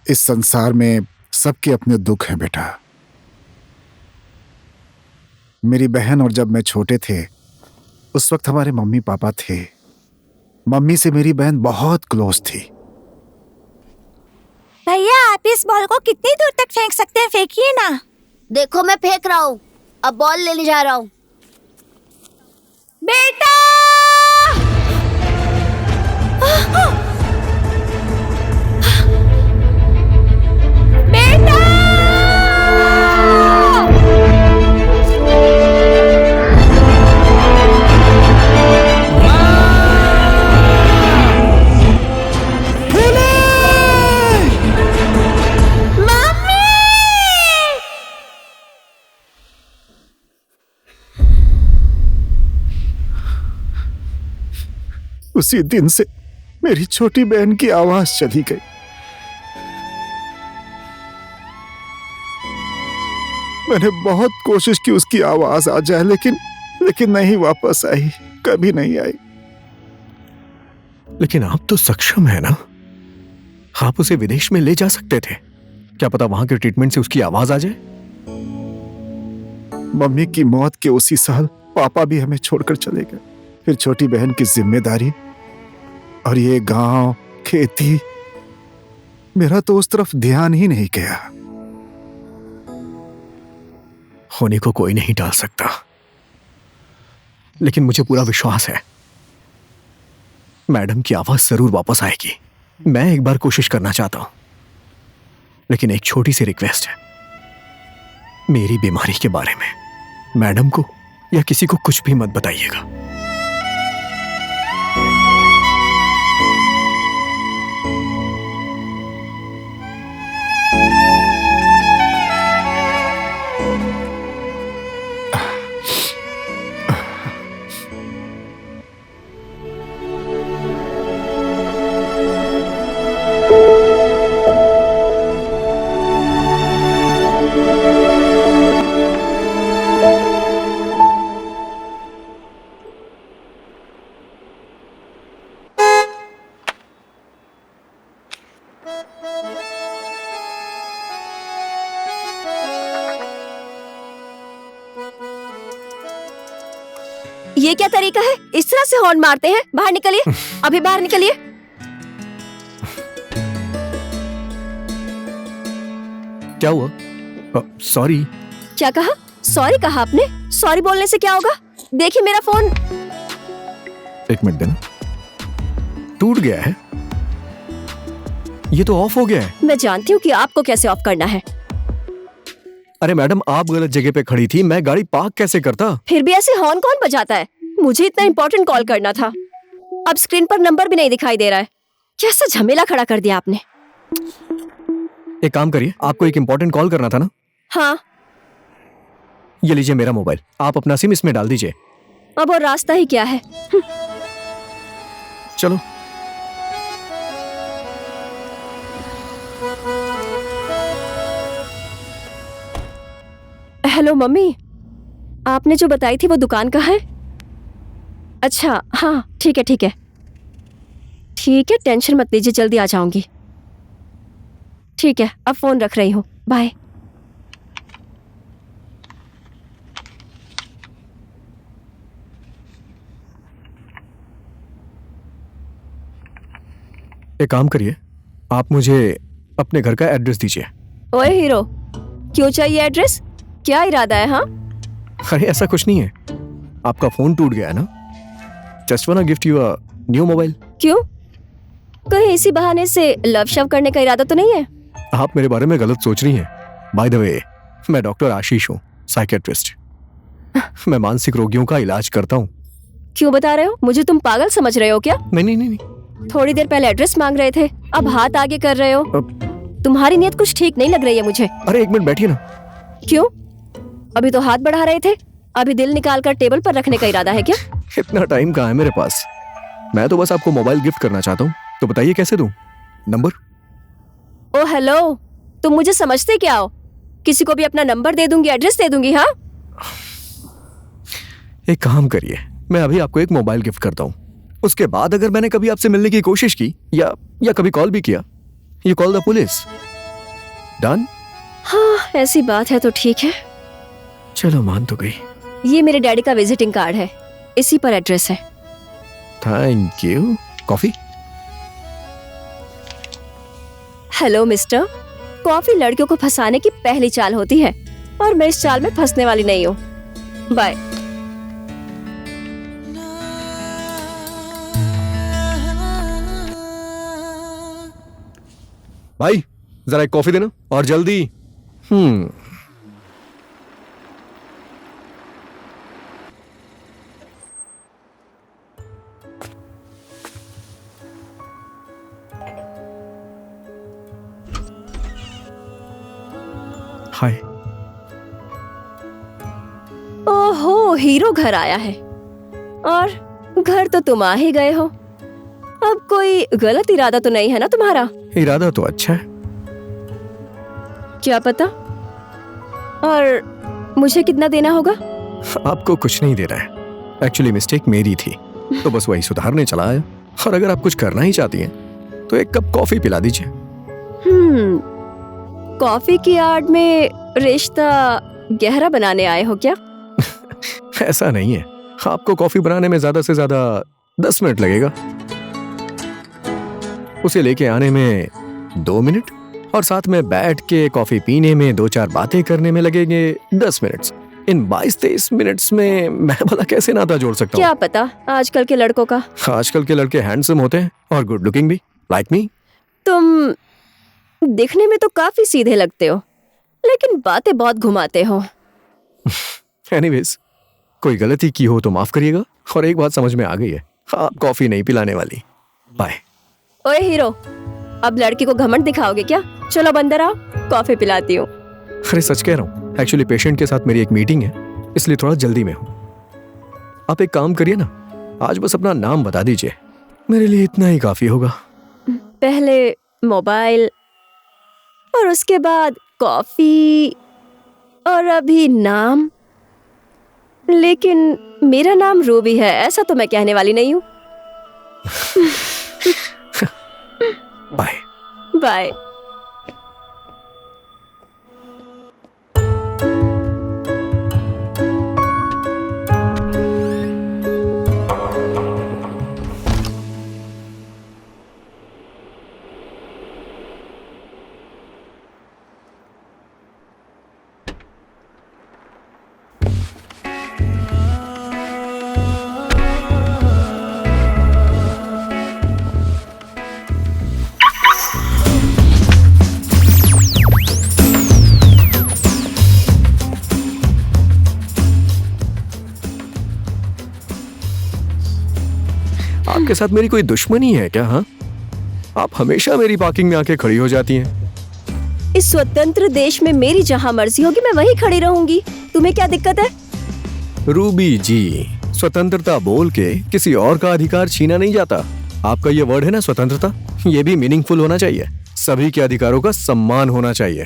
इस संसार में सबके अपने दुख हैं बेटा। मेरी बहन और जब मैं छोटे थे उस वक्त हमारे मम्मी पापा थे। मम्मी से मेरी बहन बहुत क्लोज थी। भैया आप इस बॉल को कितनी दूर तक फेंक सकते हैं, फेंकिए ना। देखो मैं फेंक रहा हूँ, अब बॉल लेने जा रहा हूँ। बेटा बेटा उसी दिन से मेरी छोटी बहन की आवाज चली गई। मैंने बहुत कोशिश की उसकी आवाज आ जाए, लेकिन नहीं वापस आई, कभी नहीं आई। लेकिन आप तो सक्षम है ना, आप उसे विदेश में ले जा सकते थे। क्या पता वहां के ट्रीटमेंट से उसकी आवाज आ जाए। मम्मी की मौत के उसी साल पापा भी हमें छोड़कर चले गए। फिर छोटी बहन की जिम्मेदारी और ये गांव, खेती, मेरा तो उस तरफ ध्यान ही नहीं गया। होने को कोई नहीं टाल सकता, लेकिन मुझे पूरा विश्वास है मैडम की आवाज जरूर वापस आएगी। मैं एक बार कोशिश करना चाहता हूं, लेकिन एक छोटी सी रिक्वेस्ट है। मेरी बीमारी के बारे में मैडम को या किसी को कुछ भी मत बताइएगा। ये क्या तरीका है? इस तरह से हॉर्न मारते हैं? बाहर निकलिए, अभी बाहर निकलिए। क्या हुआ? सॉरी। क्या कहा? सॉरी कहा आपने? सॉरी बोलने से क्या होगा? देखिए मेरा फोन। एक मिनट देना, टूट गया है। ये तो ऑफ हो गया है। मैं जानती हूँ कि आपको कैसे ऑफ करना है। अरे मैडम, आप गलत जगह पे खड़ी थी, मैं गाड़ी पार्क कैसे करता? फिर भी ऐसे हॉर्न कौन बजाता है? मुझे इतना इम्पोर्टेंट कॉल करना था, अब स्क्रीन पर नंबर भी नहीं दिखाई दे रहा है। कैसा झमेला खड़ा कर दिया आपने। एक काम करिए, आपको एक इम्पोर्टेंट कॉल करना था ना? हाँ। ये लीजिए मेरा मोबाइल, आप अपना सिम इसमें डाल दीजिए। अब और रास्ता ही क्या है। चलो। हेलो मम्मी, आपने जो बताई थी वो दुकान कहाँ है? अच्छा हाँ, ठीक है ठीक है ठीक है, टेंशन मत लीजिए, जल्दी आ जाऊंगी। ठीक है, अब फोन रख रही हूँ, बाय। एक काम करिए, आप मुझे अपने घर का एड्रेस दीजिए। ओए हीरो, क्यों चाहिए एड्रेस? क्या इरादा है? हाँ, अरे ऐसा कुछ नहीं है, आपका फोन टूट गया है ना, just want to gift you a new mobile. क्यों? कहीं इसी बहाने से लव शव करने का इरादा तो नहीं है? आप मेरे बारे में गलत सोच रही हैं। बाय द वे, मैं डॉक्टर आशीष हूँ, साइकेट्रिस्ट। मैं मानसिक रोगियों का इलाज करता हूँ। क्यों बता रहे हो? मुझे तुम पागल समझ रहे हो क्या? नहीं। थोड़ी देर पहले एड्रेस मांग रहे थे, अब हाथ आगे कर रहे हो। तुम्हारी नीयत कुछ ठीक नहीं लग रही है मुझे। अरे एक मिनट बैठिए ना। क्यों? अभी तो हाथ बढ़ा रहे थे, अभी दिल निकाल कर टेबल पर रखने का इरादा है क्या? इतना टाइम कहाँ है मेरे पास, मैं तो बस आपको मोबाइल गिफ्ट करना चाहता हूँ, तो बताइए कैसे दूं? नंबर? ओ हेलो, तुम मुझे समझते क्या हो? किसी को भी अपना नंबर दे दूंगी, एड्रेस दे दूंगी। हाँ, एक काम करिए, मैं अभी आपको एक मोबाइल गिफ्ट करता हूँ, उसके बाद अगर मैंने कभी आपसे मिलने की कोशिश की या कभी कॉल भी किया, you call the police. Done? हाँ, ऐसी बात है तो ठीक है। चलो मान तो गई। ये मेरे डैडी का विजिटिंग कार्ड है, इसी पर एड्रेस है। Thank you. Coffee? Hello mister, coffee लड़कियों को फंसाने की पहली चाल होती है और मैं इस चाल में फंसने वाली नहीं हूँ। बाय। भाई जरा एक कॉफी देना और जल्दी। हाय। ओहो, हीरो घर आया है और घर तो तुम आ ही गए हो। अब कोई गलत इरादा तो नहीं है ना तुम्हारा? इरादा तो अच्छा है। क्या पता। और मुझे कितना देना होगा? आपको कुछ नहीं दे रहा है, एक्चुअली मिस्टेक मेरी थी, तो बस वही सुधारने चला आया। और अगर आप कुछ करना ही चाहती हैं तो एक कप कॉफी पिला दीजिए। कॉफी की आड़ में रिश्ता गहरा बनाने आए हो क्या? ऐसा नहीं है, आपको कॉफी बनाने में ज्यादा से ज्यादा 10 मिनट लगेगा, उसे लेके आने में 2 मिनट, और साथ में बैठ के कॉफी पीने में 2-4 बातें करने में लगेंगे 10 मिनट। इन 22-23 मिनट्स में मैं भला कैसे नाता जोड़ सकता हूँ? क्या पता आजकल के लड़कों का। आजकल के लड़के हैंडसम होते हैं और गुड लुकिंग भी, लाइक मी। तुम दिखने में तो काफी सीधे लगते हो, लेकिन बातें बहुत घुमाते हो। एनीवेज, कोई गलती की हो तो माफ करिएगा, और एक बात समझ में आ गई है, आप कॉफी नहीं पिलाने वाली। बाय। ओए हीरो, अब लड़की को घमंड दिखाओगे क्या? चलो अंदर आओ, कॉफी पिलाती हूँ। अरे सच कह रहा हूँ, एक्चुअली पेशेंट के साथ मेरी एक मीटिंग है, इसलिए थोड़ा जल्दी में हूँ। आप एक काम करिए ना, आज बस अपना नाम बता दीजिए, मेरे लिए इतना ही काफी होगा। पहले मोबाइल, और उसके बाद कॉफी, और अभी नाम। लेकिन मेरा नाम रूबी है, ऐसा तो मैं कहने वाली नहीं हूँ। बाय। बाय। आपके साथ मेरी कोई दुश्मनी है क्या? हाँ, आप हमेशा मेरी पार्किंग में आके खड़ी हो जाती हैं। इस स्वतंत्र देश में मेरी जहाँ मर्जी होगी मैं वहीं खड़ी रहूंगी, तुम्हें क्या दिक्कत है? रूबी जी, स्वतंत्रता बोल के किसी और का अधिकार छीना नहीं जाता। आपका ये वर्ड है ना स्वतंत्रता, ये भी मीनिंगफुल होना चाहिए, सभी के अधिकारों का सम्मान होना चाहिए।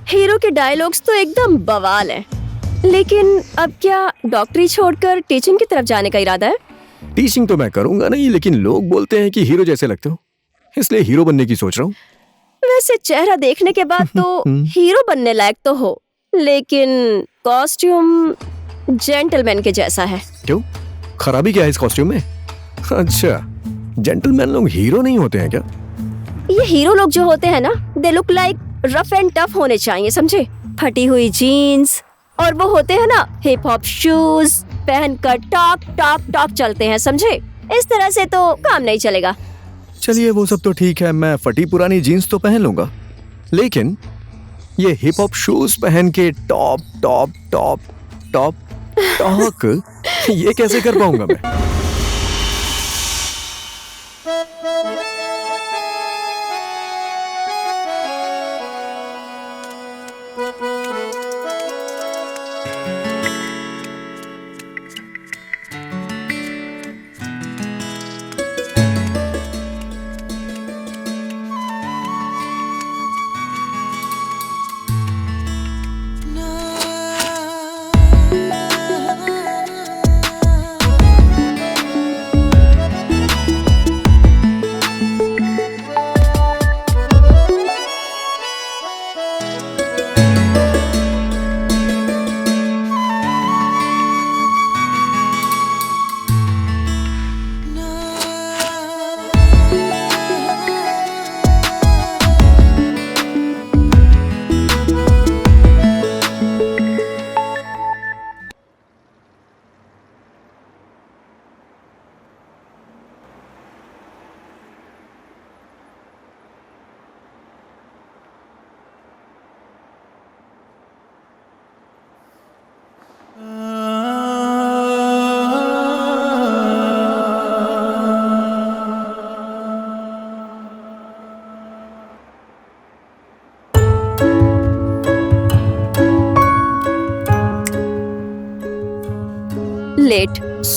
हीरो के डायलॉग्स तो एकदम बवाल है, लेकिन अब क्या डॉक्टरी छोड़कर टीचिंग की तरफ जाने का इरादा है? टीचिंग तो मैं करूंगा नहीं, लेकिन लोग बोलते हैं कि हीरो जैसे लगते हो, इसलिए हीरो बनने की सोच रहा हूँ। वैसे चेहरा देखने के बाद तो हीरो बनने लायक तो हो, लेकिन कॉस्ट्यूम जेंटलमैन के जैसा है। क्यों, खराबी क्या है इस कॉस्ट्यूम में? अच्छा, जेंटलमैन लोग हीरो नहीं होते हैं क्या? ये हीरो लोग जो होते हैं ना, they look like rough and tough होने चाहिए, समझे? फटी हुई जीन्स, और वो होते हैं ना हिप हॉप शूज पहनकर टॉक टॉक टॉक चलते हैं, समझे? इस तरह से तो काम नहीं चलेगा। चलिए वो सब तो ठीक है, मैं फटी पुरानी जीन्स तो पहन लूंगा, लेकिन ये हिप हॉप शूज पहन के top top top top talk ये कैसे कर पाऊंगा मैं?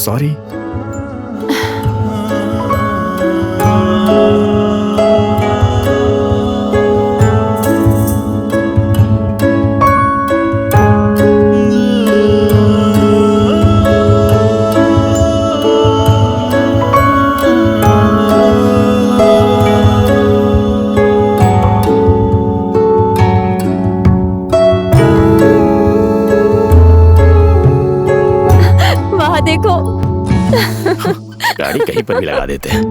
सॉरी। वहाँ देखो। गाड़ी कहीं पर भी लगा देते हैं।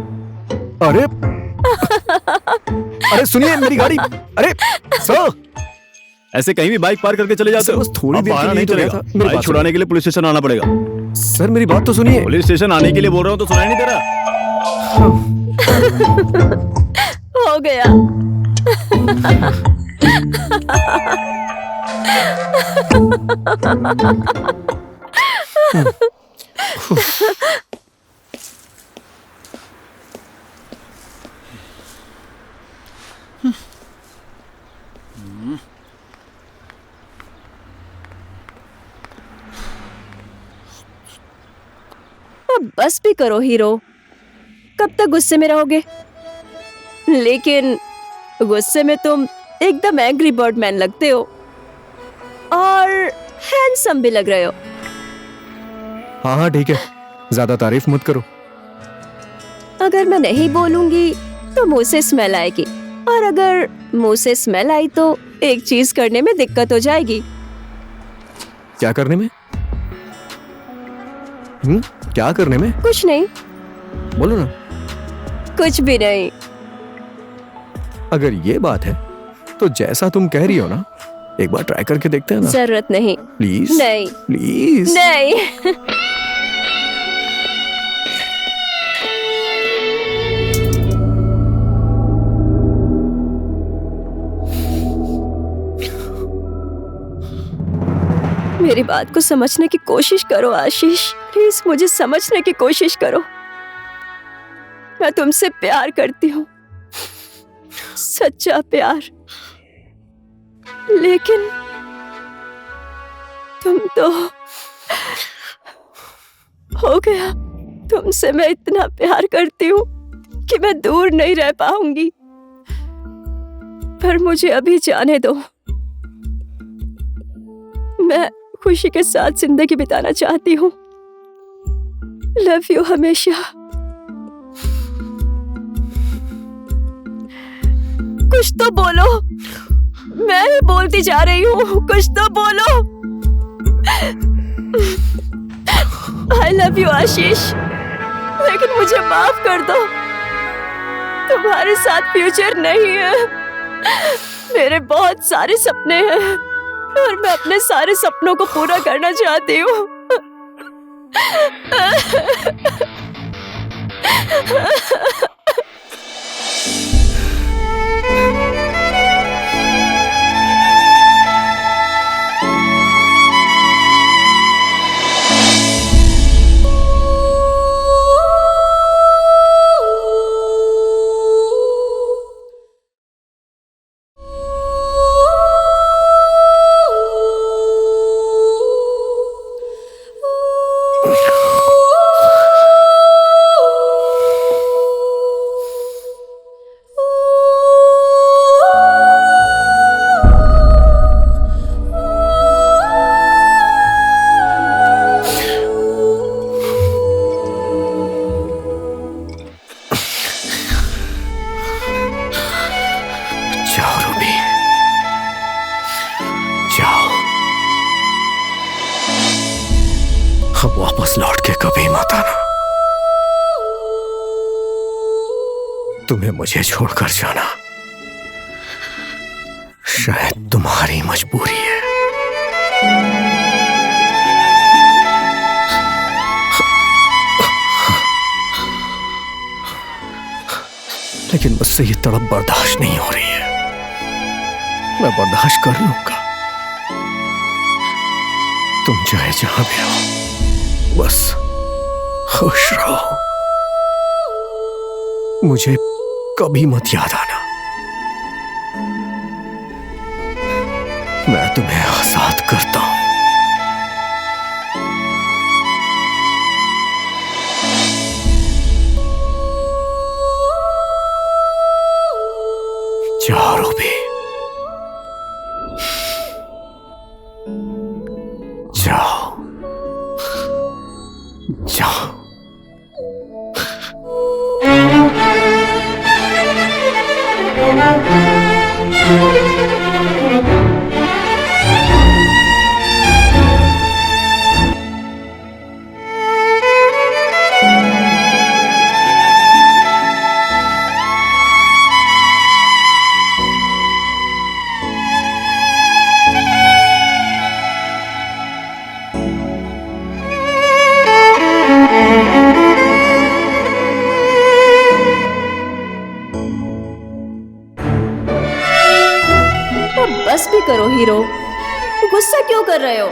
अरे अरे सुनिए मेरी गाड़ी। अरे सर, ऐसे कहीं भी बाइक पार्क करके चले जाते हो। बस थोड़ी अब देर के बहाना लिए नहीं तो गया चलेगा। था। मेरी बाइक बात छुड़ाने के लिए पुलिस स्टेशन आना पड़ेगा। सर मेरी बात तो सुनिए। पुलिस स्टेशन आने के लिए बोल रहा हूँ तो सुनाई नहीं दे रहा। हो गया। अब बस भी करो हीरो, कब तक गुस्से में रहोगे? लेकिन गुस्से में तुम एकदम एंग्री बर्ड मैन लगते हो और हैंडसम भी लग रहे हो। हाँ हाँ ठीक है, ज्यादा तारीफ मत करो। अगर मैं नहीं बोलूंगी तो मुंह से स्मेल आएगी, और अगर मुंह से स्मेल आई तो एक चीज करने में दिक्कत हो जाएगी। क्या करने में? क्या करने में? कुछ नहीं। बोलो ना। कुछ भी नहीं। अगर ये बात है तो जैसा तुम कह रही हो ना, एक बार ट्राई करके देखते हैं ना। जरूरत नहीं। प्लीज नहीं प्लीज। नहीं। मेरी बात को समझने की कोशिश करो आशीष, प्लीज मुझे समझने की कोशिश करो। मैं तुमसे प्यार करती हूँ, सच्चा प्यार। लेकिन तुम तो हो गया। तुमसे मैं इतना प्यार करती हूँ कि मैं दूर नहीं रह पाऊंगी। पर मुझे अभी जाने दो। मैं खुशी के साथ जिंदगी बिताना चाहती हूँ। लव यू हमेशा। कुछ तो बोलो। मैं ही बोलती जा रही हूँ, कुछ तो बोलो। I love you आशीष, लेकिन मुझे माफ कर दो। तुम्हारे साथ फ्यूचर नहीं है। मेरे बहुत सारे सपने हैं और मैं अपने सारे सपनों को पूरा करना चाहती हूँ। जाओ रूबी, जाओ। अब वापस लौट के कभी मत आना। तुम्हें मुझे छोड़कर जाना शायद तुम्हारी मजबूरी है। लेकिन मुझसे ये तड़प बर्दाश्त नहीं हो रही है। मैं बर्दाश्त कर लूंगा। तुम चाहे जहां भी हो, बस खुश रहो। मुझे कभी मत याद आना। मैं तुम्हें आजाद करता हूं। जाओ रूबी, जाओ जाओ। बस भी करो हीरो, गुस्सा क्यों कर रहे हो?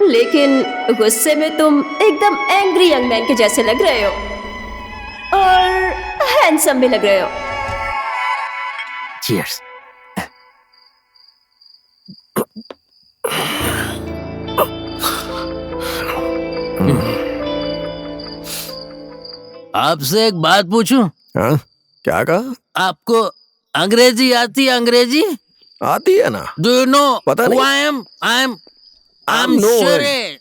लेकिन गुस्से में तुम एकदम एंग्री यंग मैन के जैसे लग रहे हो और हैंडसम भी लग रहे हो। चीयर्स। आपसे एक बात पूछूं? हाँ, क्या कहा? आपको अंग्रेजी आती है? अंग्रेजी आती है ना। डू यू नो पता नहीं। I am no Shere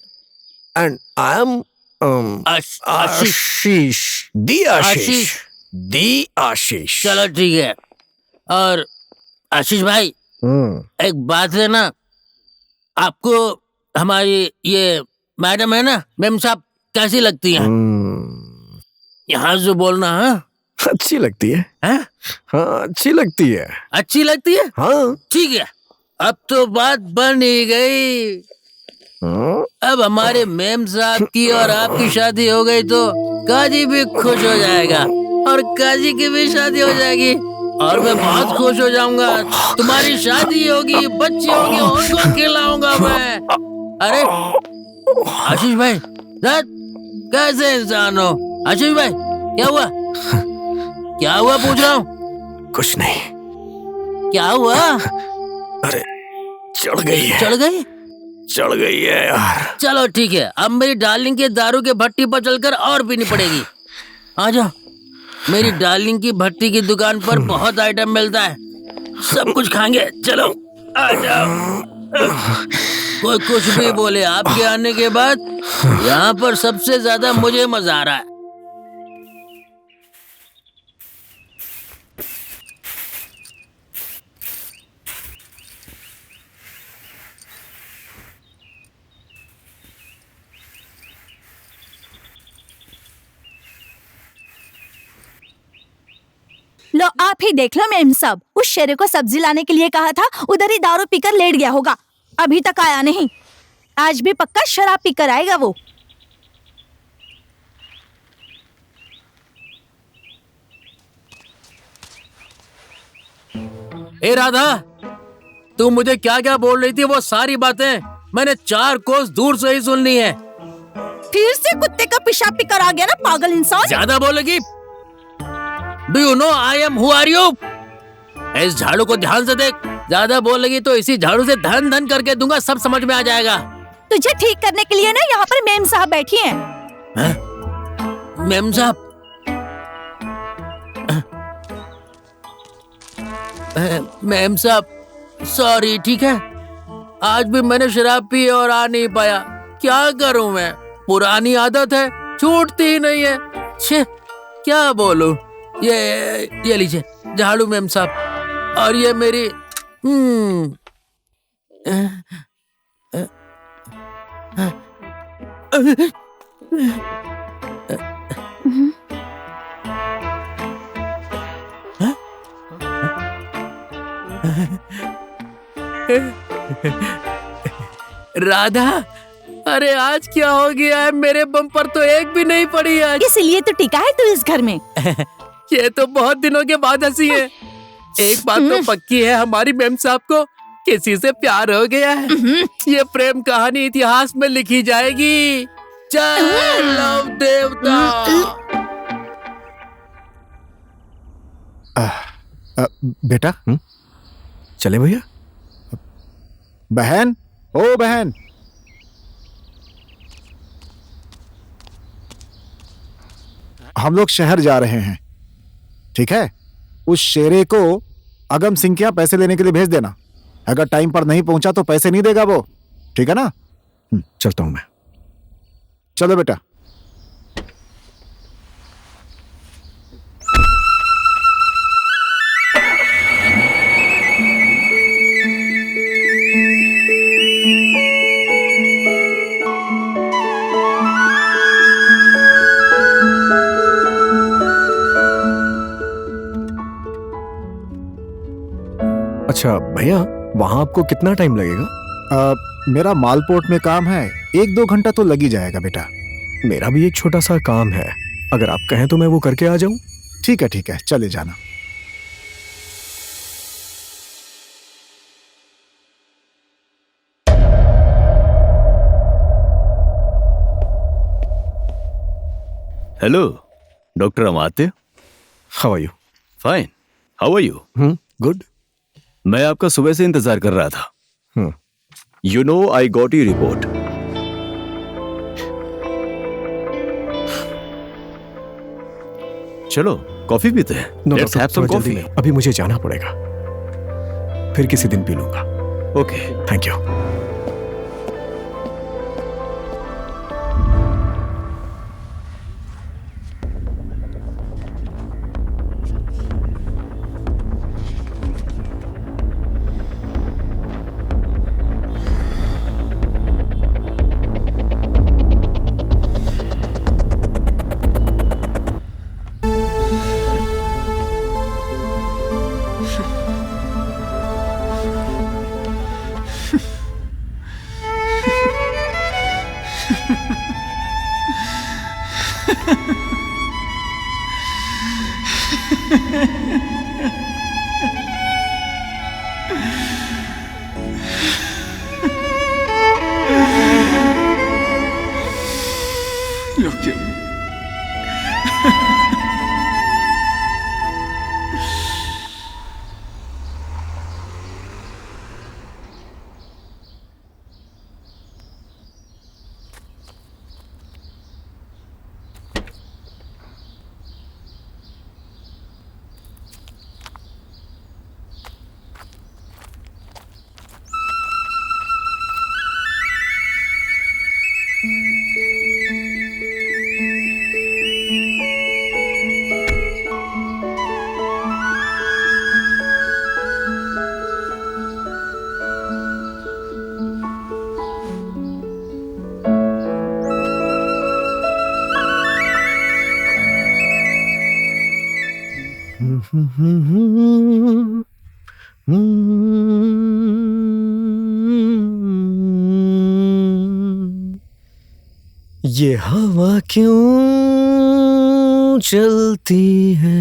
and I am आशीष। आशीष, दी आशीष, आशीष। दी आशीष। चलो ठीक है। और आशीष भाई, एक बात है ना, आपको हमारी ये मैडम है ना, मैम साहब, कैसी लगती हैं? यहाँ से बोलना। हाँ, अच्छी लगती है। हैं? हाँ, अच्छी लगती है। अच्छी लगती है? हाँ, ठीक है, अब तो बात बन ही गई। हाँ? अब हमारे मेम साहब की और आपकी शादी हो गई तो काजी भी खुश हो जाएगा और काजी की भी शादी हो जाएगी और मैं बहुत खुश हो जाऊंगा। तुम्हारी शादी होगी, बच्चे होंगे, उनको खिलाऊंगा मैं। अरे आशीष भाई, कैसे इंसान हो? आशीष भाई, क्या हुआ? क्या हुआ पूछ रहा हूँ। कुछ नहीं। क्या हुआ? अरे चढ़ गई है। चढ़ गई? चढ़ गई है यार। चलो ठीक है, अब मेरी डार्लिंग के दारू के भट्टी पर चलकर और पीनी पड़ेगी। आ जाओ, मेरी डार्लिंग की भट्टी की दुकान पर बहुत आइटम मिलता है, सब कुछ खाएंगे। चलो आ जाओ। कोई कुछ भी बोले, आपके आने के बाद यहाँ पर सबसे ज्यादा मुझे मजा आ रहा है। लो आप ही देख लो मेम साहब, उस शेरे को सब्जी लाने के लिए कहा था, उधर ही दारू पीकर लेट गया होगा, अभी तक आया नहीं। आज भी पक्का शराब पीकर आएगा वो। ए राधा, तू मुझे क्या क्या बोल रही थी, वो सारी बातें मैंने 4 कोस दूर से ही सुन ली है। फिर से कुत्ते का पेशाब पीकर आ गया ना पागल इंसान। ज्यादा बोलेगी? Do you know I am who are you? इस झाड़ू को ध्यान से देख, ज्यादा बोलेगी तो इसी झाड़ू से धन धन करके दूंगा, सब समझ में आ जाएगा। तुझे ठीक करने के लिए ना यहाँ पर मेम साहब बैठी हैं। मेम साहब? मेम साहब सॉरी, ठीक है, आज भी मैंने शराब पी और आ नहीं पाया। क्या करूं मैं, पुरानी आदत है, छूटती ही नहीं है। छे, क्या बोलूं। ये लीजिए झाड़ू मेम साहब, और ये मेरी राधा, अरे आज क्या हो गया है, मेरे बम पर तो एक भी नहीं पड़ी आज। इसलिए तो टिका है तू इस घर में। ये तो बहुत दिनों के बाद हंसी है। एक बात तो पक्की है, हमारी मैम साहब को किसी से प्यार हो गया है। ये प्रेम कहानी इतिहास में लिखी जाएगी। जय लव देवता। बेटा, चले भैया। बहन, ओ बहन, हम लोग शहर जा रहे हैं, ठीक है? उस शेरे को अगम सिंह के यहाँ पैसे लेने के लिए भेज देना। अगर टाइम पर नहीं पहुंचा तो पैसे नहीं देगा वो, ठीक है ना? चलता हूं मैं। चलो बेटा। अच्छा भैया, वहां आपको कितना टाइम लगेगा? मेरा मालपोर्ट में काम है, 1-2 घंटा तो लग ही जाएगा बेटा। मेरा भी एक छोटा सा काम है, अगर आप कहें तो मैं वो करके आ जाऊं। ठीक है, चले जाना। Hello doctor Amatya. How are you? Fine, how are you? Good. मैं आपका सुबह से इंतजार कर रहा था। You know I got you report. चलो कॉफी पीते हैं। Let's have some coffee. अभी मुझे जाना पड़ेगा, फिर किसी दिन पी लूंगा। Okay, thank you. ये हवा क्यों चलती है?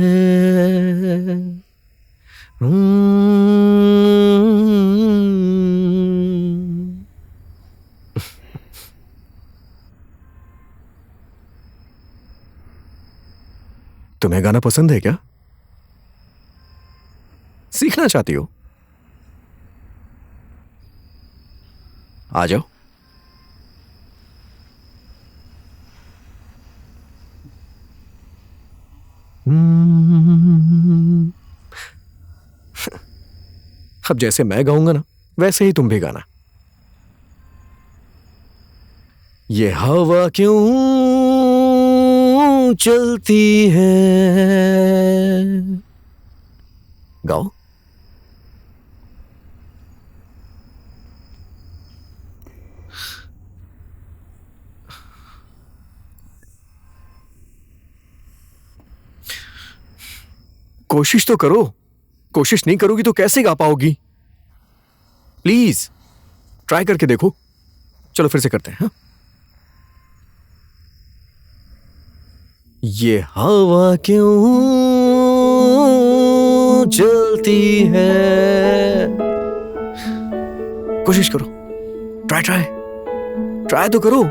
तुम्हें गाना पसंद है क्या? सीखना चाहती हो? आ जाओ। अब जैसे मैं गाऊंगा ना, वैसे ही तुम भी गाना। ये हवा क्यों चलती है? गाओ। कोशिश तो करो। कोशिश नहीं करोगी तो कैसे गा पाओगी? प्लीज ट्राई करके देखो। चलो फिर से करते हैं। हाँ? ये हवा क्यों चलती है? कोशिश करो। ट्राई तो करो।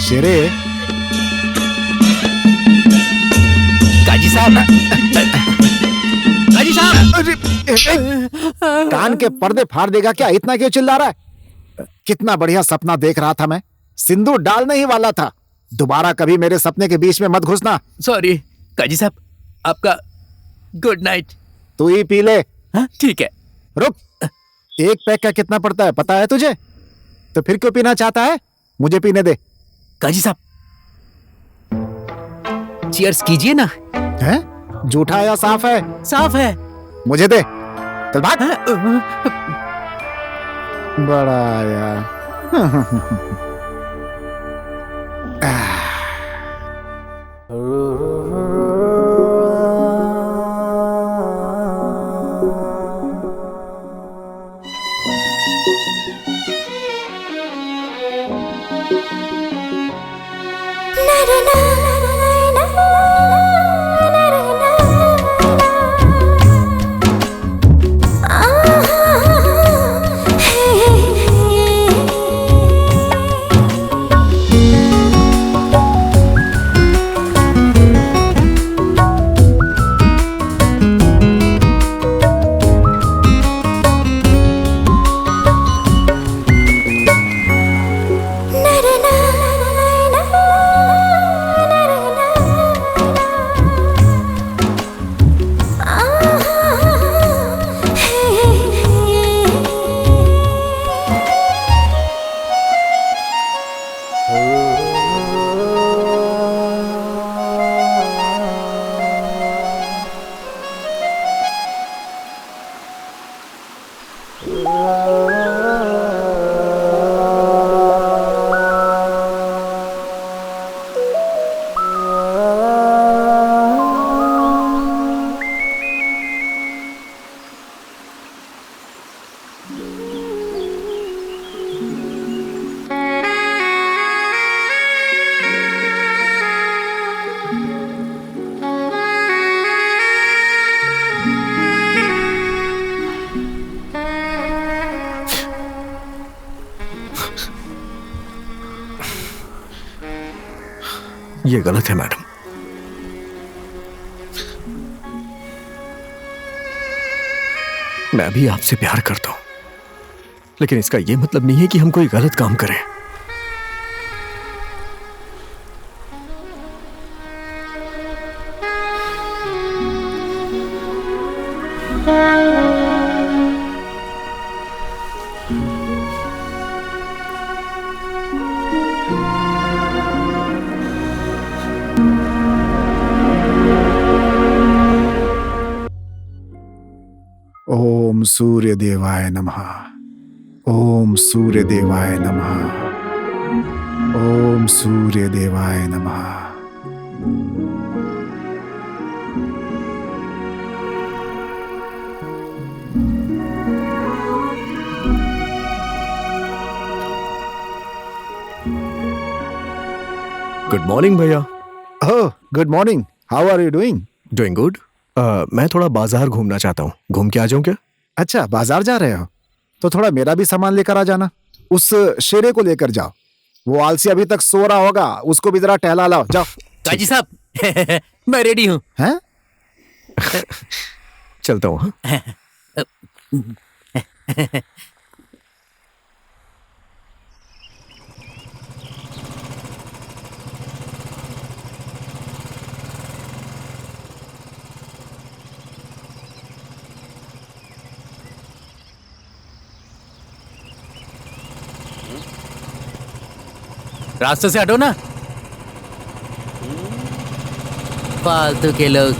शेरे, काजी साहब, काजी साहब, कान के पर्दे फाड़ देगा क्या? इतना क्यों चिल्ला रहा है? कितना बढ़िया सपना देख रहा था मैं, सिंदूर डालने ही वाला था। दोबारा कभी मेरे सपने के बीच में मत घुसना। सॉरी काजी साहब, आपका गुड नाइट। तू ही पी ले। हाँ ठीक है। रुक, एक पैक का कितना पड़ता है पता है तुझे? तो फिर क्यों पीना चाहता है? मुझे पीने दे। काजी साहब, चीयर्स कीजिए ना। हैं? झूठा या साफ है? साफ है। मुझे दे। चल भाग। बड़ा यार। ये गलत है मैडम। मैं भी आपसे प्यार करता हूं, लेकिन इसका यह मतलब नहीं है कि हम कोई गलत काम करें। ओम सूर्य देवाय नमः। ओम सूर्य देवाय नमः। ओम सूर्य देवाय नमः। गुड मॉर्निंग भैया। Oh, good morning. How are you doing? Doing good. मैं थोड़ा बाजार घूमना चाहता हूँ, घूम के आ जाऊं क्या? अच्छा, बाजार जा रहे हो तो थोड़ा मेरा भी सामान लेकर आ जाना। उस शेरे को लेकर जाओ, वो आलसी अभी तक सो रहा होगा, उसको भी जरा टहला लाओ। जाओ। काजी साहब, मैं रेडी हूँ। हैं? चलता हूँ। हाँ? रास्ते से हटो ना, फालतू के लोग।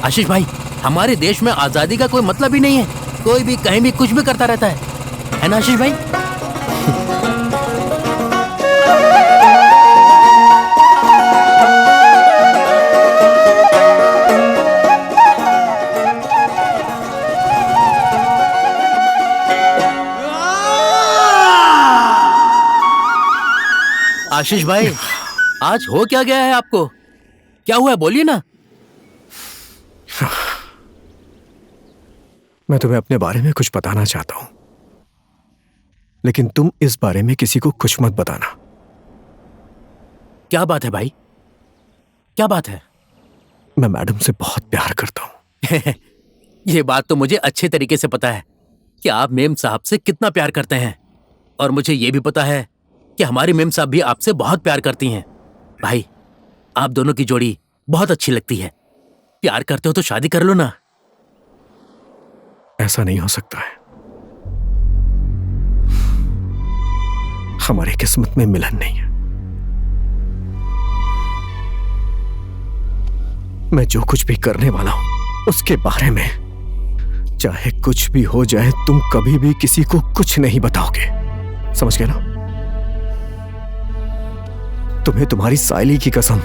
आशीष भाई, हमारे देश में आजादी का कोई मतलब ही नहीं है। कोई भी कहीं भी कुछ भी करता रहता है ना आशीष भाई? आशीष भाई, आज हो क्या गया है आपको? क्या हुआ है, बोलिए ना। मैं तुम्हें अपने बारे में कुछ बताना चाहता हूं, लेकिन तुम इस बारे में किसी को कुछ मत बताना। क्या बात है भाई, क्या बात है? मैं मैडम से बहुत प्यार करता हूँ। ये बात तो मुझे अच्छे तरीके से पता है कि आप मेम साहब से कितना प्यार करते हैं, और मुझे ये भी पता है कि हमारी मेम साहब भी आपसे बहुत प्यार करती हैं। भाई, आप दोनों की जोड़ी बहुत अच्छी लगती है। प्यार करते हो तो शादी कर लो ना। ऐसा नहीं हो सकता है। हमारी किस्मत में मिलन नहीं है। मैं जो कुछ भी करने वाला हूं उसके बारे में चाहे कुछ भी हो जाए, तुम कभी भी किसी को कुछ नहीं बताओगे, समझ गए ना? तुम्हें तुम्हारी सायली की कसम।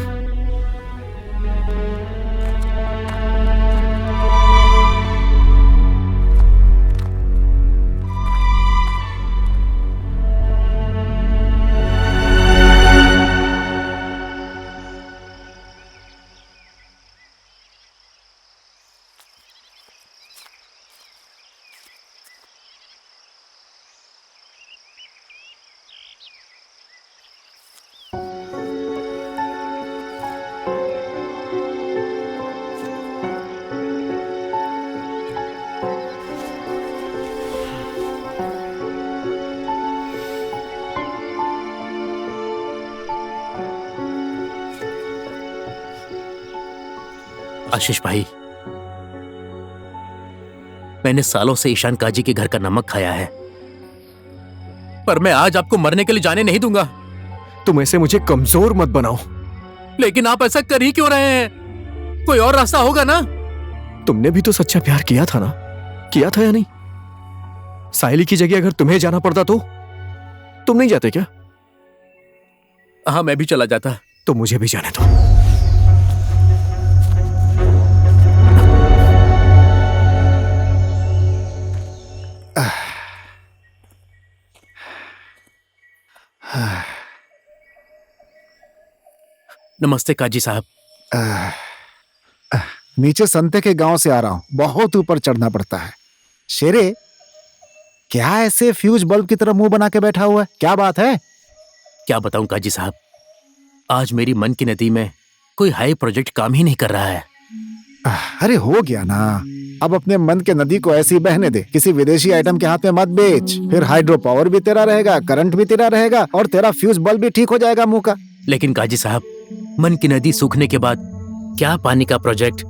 आशीष भाई, मैंने सालों से ईशान काजी के घर का नमक खाया है, पर मैं आज आपको मरने के लिए जाने नहीं दूंगा। तुम ऐसे मुझे कमजोर मत बनाओ। लेकिन आप ऐसा कर ही क्यों रहे हैं? कोई और रास्ता होगा ना? तुमने भी तो सच्चा प्यार किया था ना? किया था या नहीं? सायली की जगह अगर तुम्हें जाना पड़ता तो तुम नहीं जाते क्या? हाँ, मैं भी चला जाता। तो मुझे भी जाने दो। नमस्ते काजी साहब। नीचे संते के गांव से आ रहा हूं, बहुत ऊपर चढ़ना पड़ता है। शेरे, क्या ऐसे फ्यूज बल्ब की तरह मुंह बना के बैठा हुआ है? क्या बात है? क्या बताऊं काजी साहब, आज मेरी मन की नदी में कोई हाई प्रोजेक्ट काम ही नहीं कर रहा है। अरे हो गया ना, अब अपने मन के नदी को ऐसे ही बहने दे। किसी विदेशी आइटम के हाथ में मत बेच, फिर हाइड्रो पावर भी तेरा रहेगा, करंट भी तेरा रहेगा, और तेरा फ्यूज बल्ब भी ठीक हो जाएगा मुंह का। लेकिन काजी साहब, मन की नदी सूखने के बाद क्या पानी का प्रोजेक्ट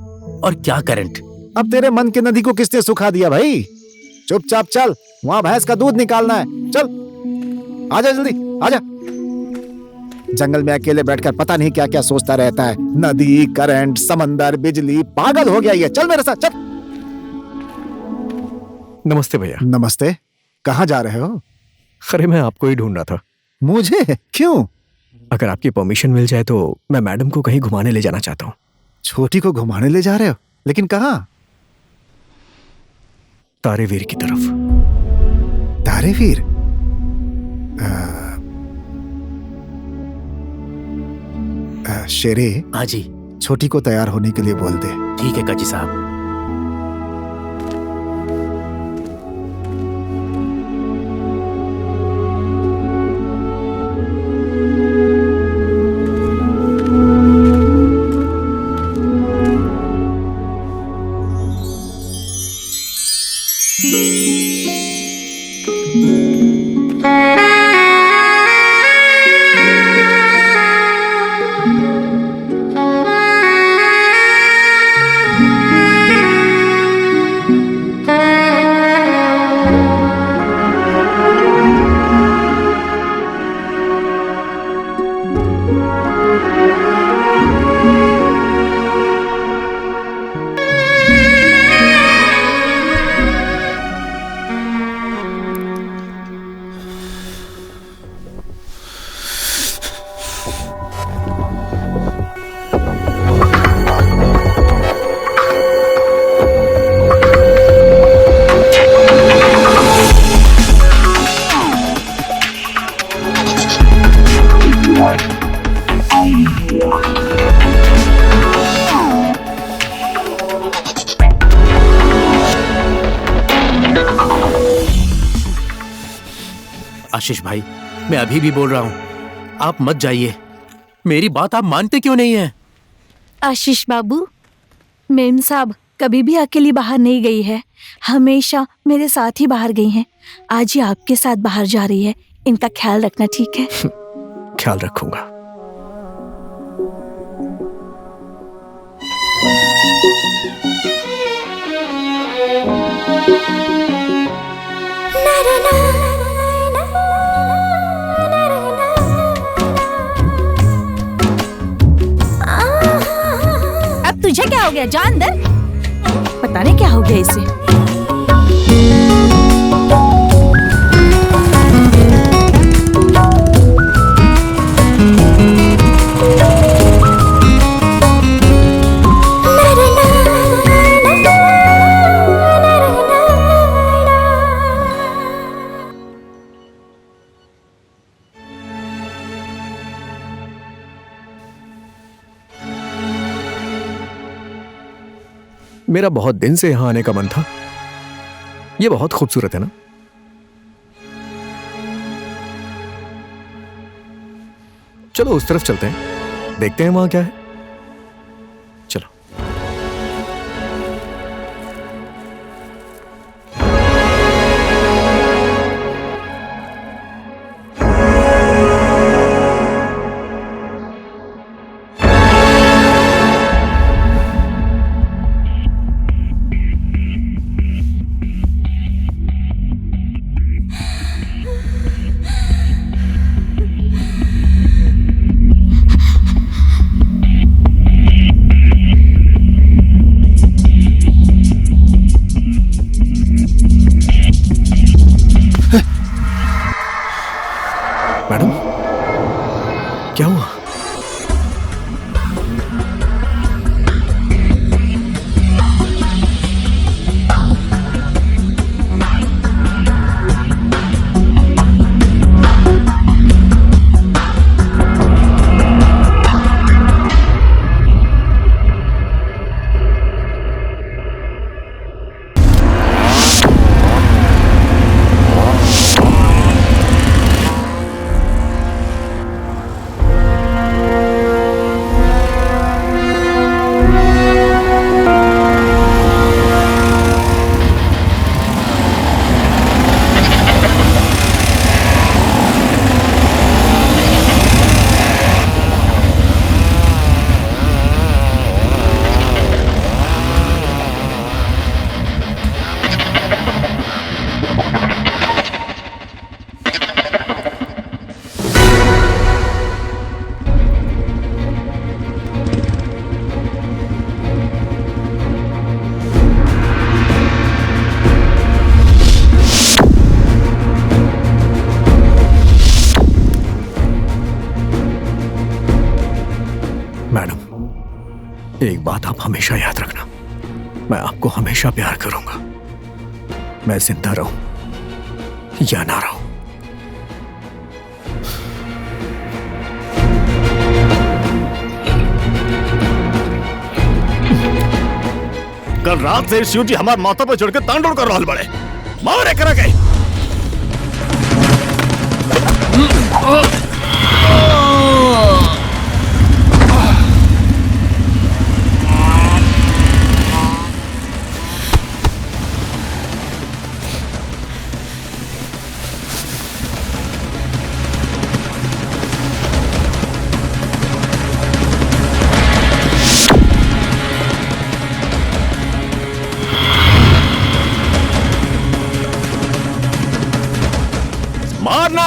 और क्या करंट? अब तेरे मन की नदी को किसने सुखा दिया भाई? चुपचाप चल, वहां भैंस का दूध निकालना है। चल, आजा जल्दी, आजा। जंगल में अकेले बैठकर पता नहीं क्या क्या सोचता रहता है। नदी, करंट, समंदर, बिजली, पागल हो गया ये। चल मेरे साथ, चल। नमस्ते भैया। नमस्ते। कहाँ जा रहे हो? अरे मैं आपको ही ढूंढ रहा था। मुझे? क्यों? अगर आपकी परमिशन मिल जाए तो मैं मैडम को कहीं घुमाने ले जाना चाहता हूँ। छोटी को घुमाने ले जा रहे हो? लेकिन कहाँ? तारेवीर की तरफ। तारेवीर? शेरे। हाँ जी। छोटी को तैयार होने के लिए बोल दे। ठीक है काजी साहब। आशीष भाई, मैं अभी भी बोल रहा हूं, आप मत जाइए। मेरी बात आप मानते क्यों नहीं है? आशीष बाबू, मेम साहब कभी भी अकेली बाहर नहीं गई है, हमेशा मेरे साथ ही बाहर गई हैं। आज ही आपके साथ बाहर जा रही है, इनका ख्याल रखना, ठीक है? ख्याल रखूंगा। अब तुझे क्या हो गया? जा अंदर। पता नहीं क्या हो गया इसे। मेरा बहुत दिन से यहां आने का मन था। ये बहुत खूबसूरत है ना? चलो उस तरफ चलते हैं, देखते हैं वहां क्या है। चलो। मैडम, क्या हुआ? एक बात आप हमेशा याद रखना, मैं आपको हमेशा प्यार करूंगा, मैं जिंदा रहूं या ना रहूं। कल रात से शिव जी हमारे माथा पर चढ़ के तांडव कर रहल बड़े, मारे करा के। मारना।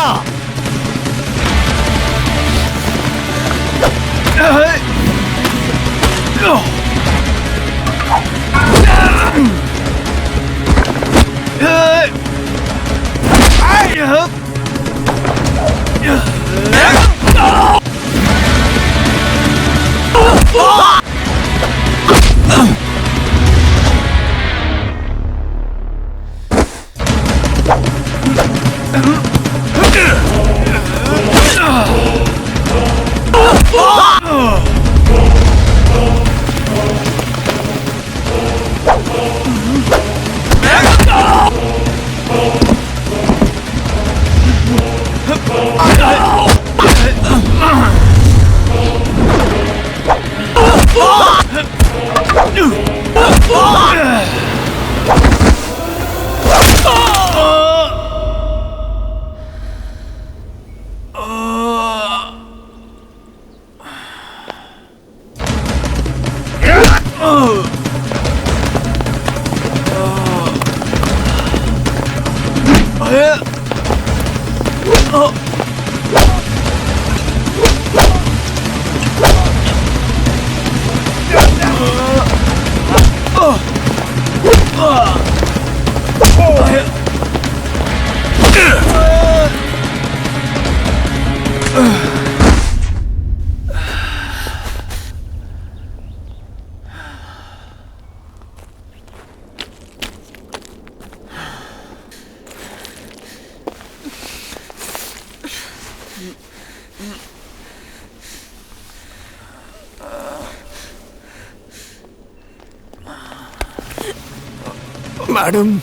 मैडम,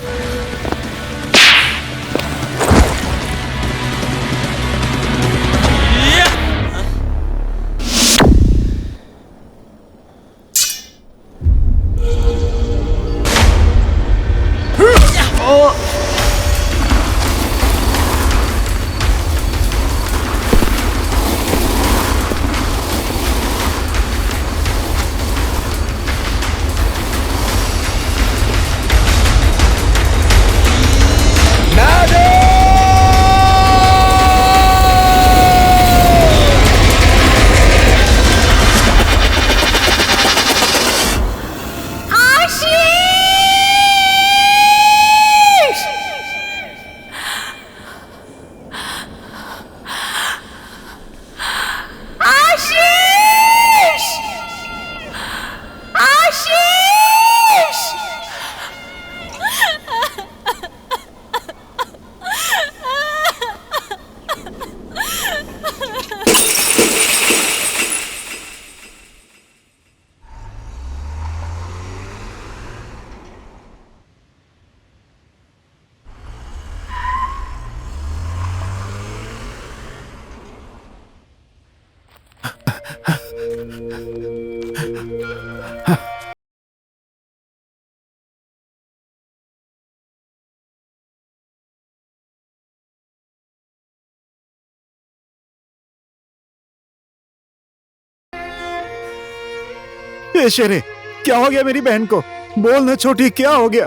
ए शेरे, क्या हो गया मेरी बहन को? बोल ना छोटी, क्या हो गया?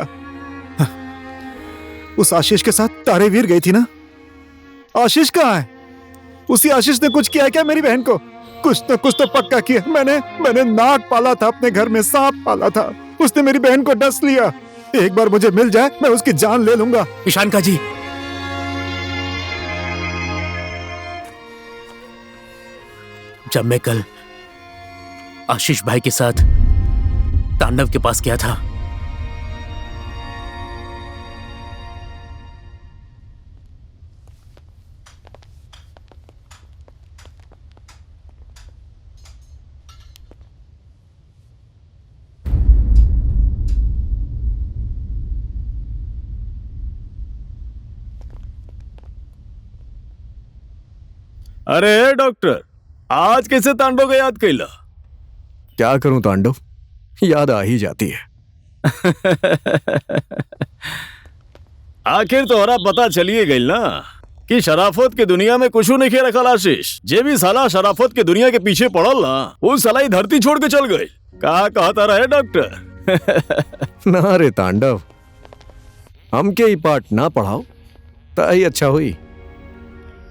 उस आशीष के साथ तारेवीर गई थी ना? आशीष कहाँ है? उसी आशीष ने कुछ किया है क्या मेरी बहन को? कुछ तो पक्का किया। मैंने नाग पाला था, अपने घर में सांप पाला था, उसने मेरी बहन को डस लिया। एक बार मुझे मिल जाए, मैं उसकी जान ले लूंगा। ईशान का जी, जब मैं कल आशीष भाई के साथ तांडव के पास गया था, अरे डॉक्टर, आज कैसे तांडव को याद कैला? क्या करूं तांडव, याद आ ही जाती है। आखिर तोहरा पता चलिए गई ना कि शराफत के दुनिया में कुछ नहीं रखल आशीष। जे भी साला शराफत के दुनिया के पीछे पड़ल ना, वो साला ही धरती छोड़ के चल गई। कहा कहता रहे डॉक्टर? ना रे तांडव, हमके ही पाठ ना पढ़ाओ तो ही अच्छा हुई।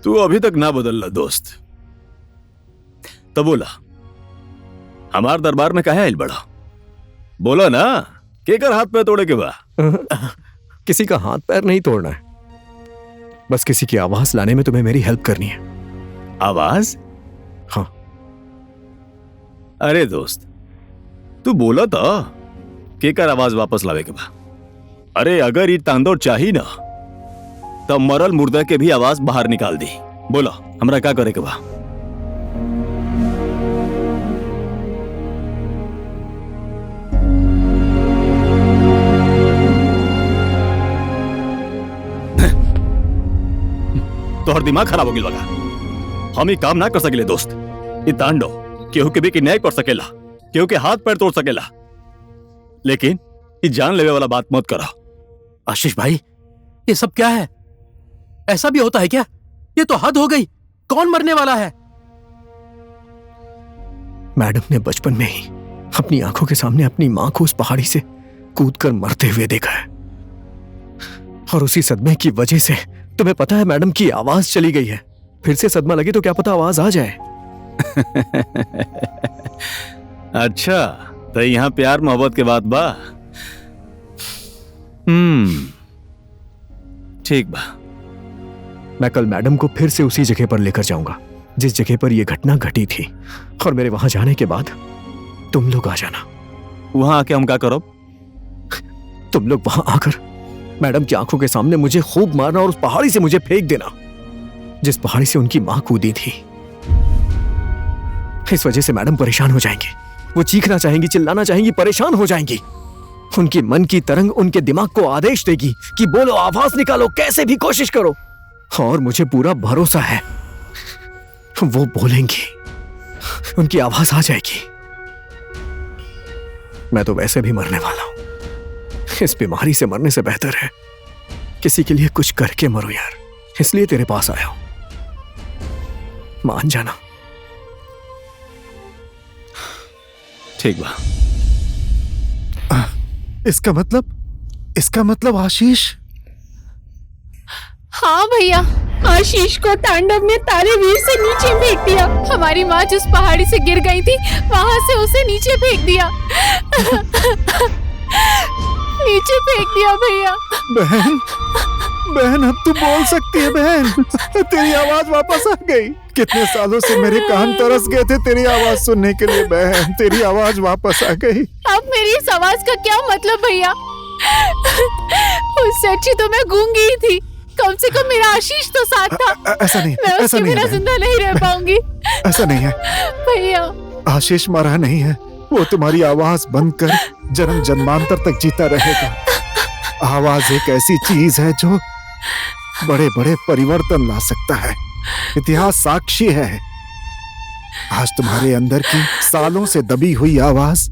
तू अभी तक ना बदलला दोस्त। तो बोला, हमार दरबार में काहे आइल बड़ा? बोला ना, केकर हाथ पैर तोड़े के बा? किसी का हाथ पैर नहीं तोड़ना है, बस किसी की आवाज लाने में तुम्हें मेरी हेल्प करनी है। आवाज? हाँ। अरे दोस्त, तू बोला था केकर आवाज वापस लावे के बा। अरे अगर ये तांदोर चाही ना, तब मरल मुर्दा के भी आवाज बाहर निकाल दी। बोला, हमरा क्या करे के बा? तोहर दिमाग खराब हो गया लगा। हम ये काम ना कर सकेले दोस्त। ये तांडव केहू के भी किन्याय कर सकेला, केहू के हाथ पैर तोड़ सकेला। लेकिन ये जान लेवे वाला बात मत करो। आशीष भाई, ये सब क्या है? ऐसा भी होता है क्या? ये तो हद हो गई। कौन मरने वाला है? मैडम ने बचपन में ही अपनी आंखों के सामने अपनी मां को उस पहाड़ी से कूदकर मरते हुए देखा है, और उसी सदमे की वजह से तुम्हें पता है मैडम की आवाज चली गई है। फिर से सदमा लगे तो क्या पता आवाज आ जाए। अच्छा, तो यहाँ प्यार मोहब्बत के बाद बा। ठीक बा। मैं कल मैडम को फिर से उसी जगह पर लेकर जाऊंगा जिस जगह पर यह घटना घटी थी, और मेरे वहां जाने के बाद तुम लोग आ जाना। वहां आके हम क्या करो? तुम लोग वहां आकर मैडम की आंखों के सामने मुझे खूब मारना और उस पहाड़ी से मुझे फेंक देना जिस पहाड़ी से उनकी मां कूदी थी। इस वजह से मैडम परेशान हो जाएंगी, वो चीखना चाहेंगी, चिल्लाना चाहेंगी, परेशान हो जाएंगी। उनकी मन की तरंग उनके दिमाग को आदेश देगी कि बोलो, आवाज निकालो, कैसे भी कोशिश करो। और मुझे पूरा भरोसा है वो बोलेंगी, उनकी आवाज आ जाएगी। मैं तो वैसे भी मरने वाला हूं, इस बीमारी से मरने से बेहतर है किसी के लिए कुछ करके मरो यार। इसलिए तेरे पास आया हूं, मान जाना। ठीक बा। इसका मतलब आशीष? हाँ भैया, आशीष को तांडव ने तारेवीर से नीचे फेंक दिया। हमारी माँ जिस पहाड़ी से गिर गई थी वहां से उसे नीचे फेंक दिया। नीचे फेंक दिया भैया। बहन अब तू बोल सकती है बहन। तेरी आवाज वापस आ गई। कितने सालों से मेरे कान तरस गए थे तेरी आवाज सुनने के लिए बहन। तेरी आवाज वापस आ गई। अब मेरी इस आवाज का क्या मतलब भैया? उससे अच्छी तो मैं गूंगी ही थी। कम से कम मेरा आशीष तो साथ था। ऐसा नहीं, मैं उसके बिना जिंदा नहीं रह पाऊंगी। ऐसा नहीं है भैया। आशीष मरा नहीं है, वो तुम्हारी आवाज बनकर जन्म जन्मांतर तक जीता रहेगा। आवाज एक ऐसी चीज है जो बड़े बड़े परिवर्तन ला सकता है। इतिहास साक्षी है। आज तुम्हारे अंदर की सालों से दबी हुई आवाज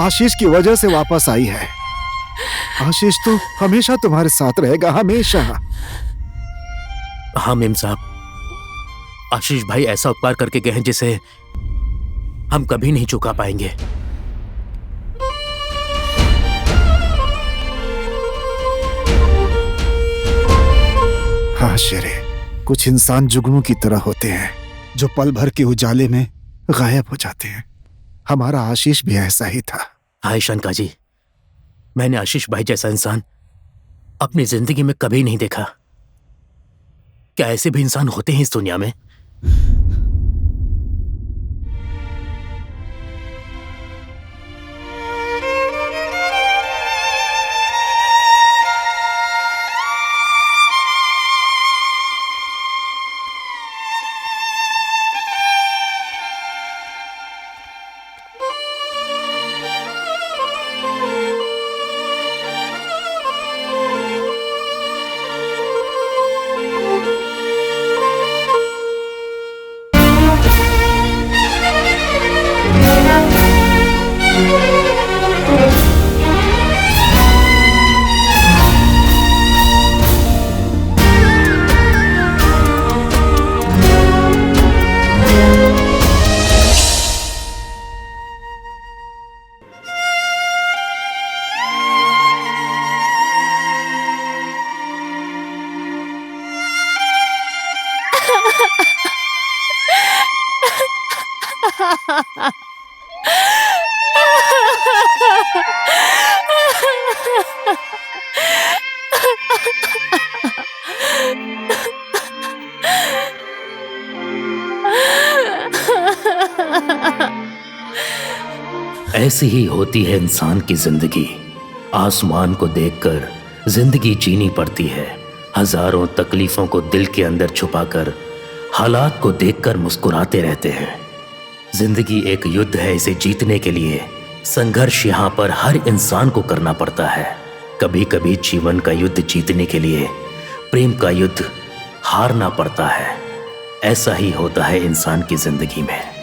आशीष की वजह से वापस आई है। आशीष तो हमेशा तुम्हारे साथ रहेगा, हमेशा। हाँ मेम साहब, आशीष भाई ऐसा उपकार करके गए हैं जिसे हम कभी नहीं चुका पाएंगे। हाँ शेरे, कुछ इंसान जुगनू की तरह होते हैं जो पल भर के उजाले में गायब हो जाते हैं। हमारा आशीष भी ऐसा ही था। हाय शनका जी, मैंने आशीष भाई जैसा इंसान अपनी जिंदगी में कभी नहीं देखा। क्या ऐसे भी इंसान होते हैं इस दुनिया में? ऐसी ही होती है इंसान की जिंदगी। आसमान को देखकर जिंदगी जीनी पड़ती है। हजारों तकलीफों को दिल के अंदर छुपाकर हालात को देखकर मुस्कुराते रहते हैं। जिंदगी एक युद्ध है, इसे जीतने के लिए संघर्ष यहाँ पर हर इंसान को करना पड़ता है। कभी कभी जीवन का युद्ध जीतने के लिए प्रेम का युद्ध हारना पड़ता है। ऐसा ही होता है इंसान की जिंदगी में।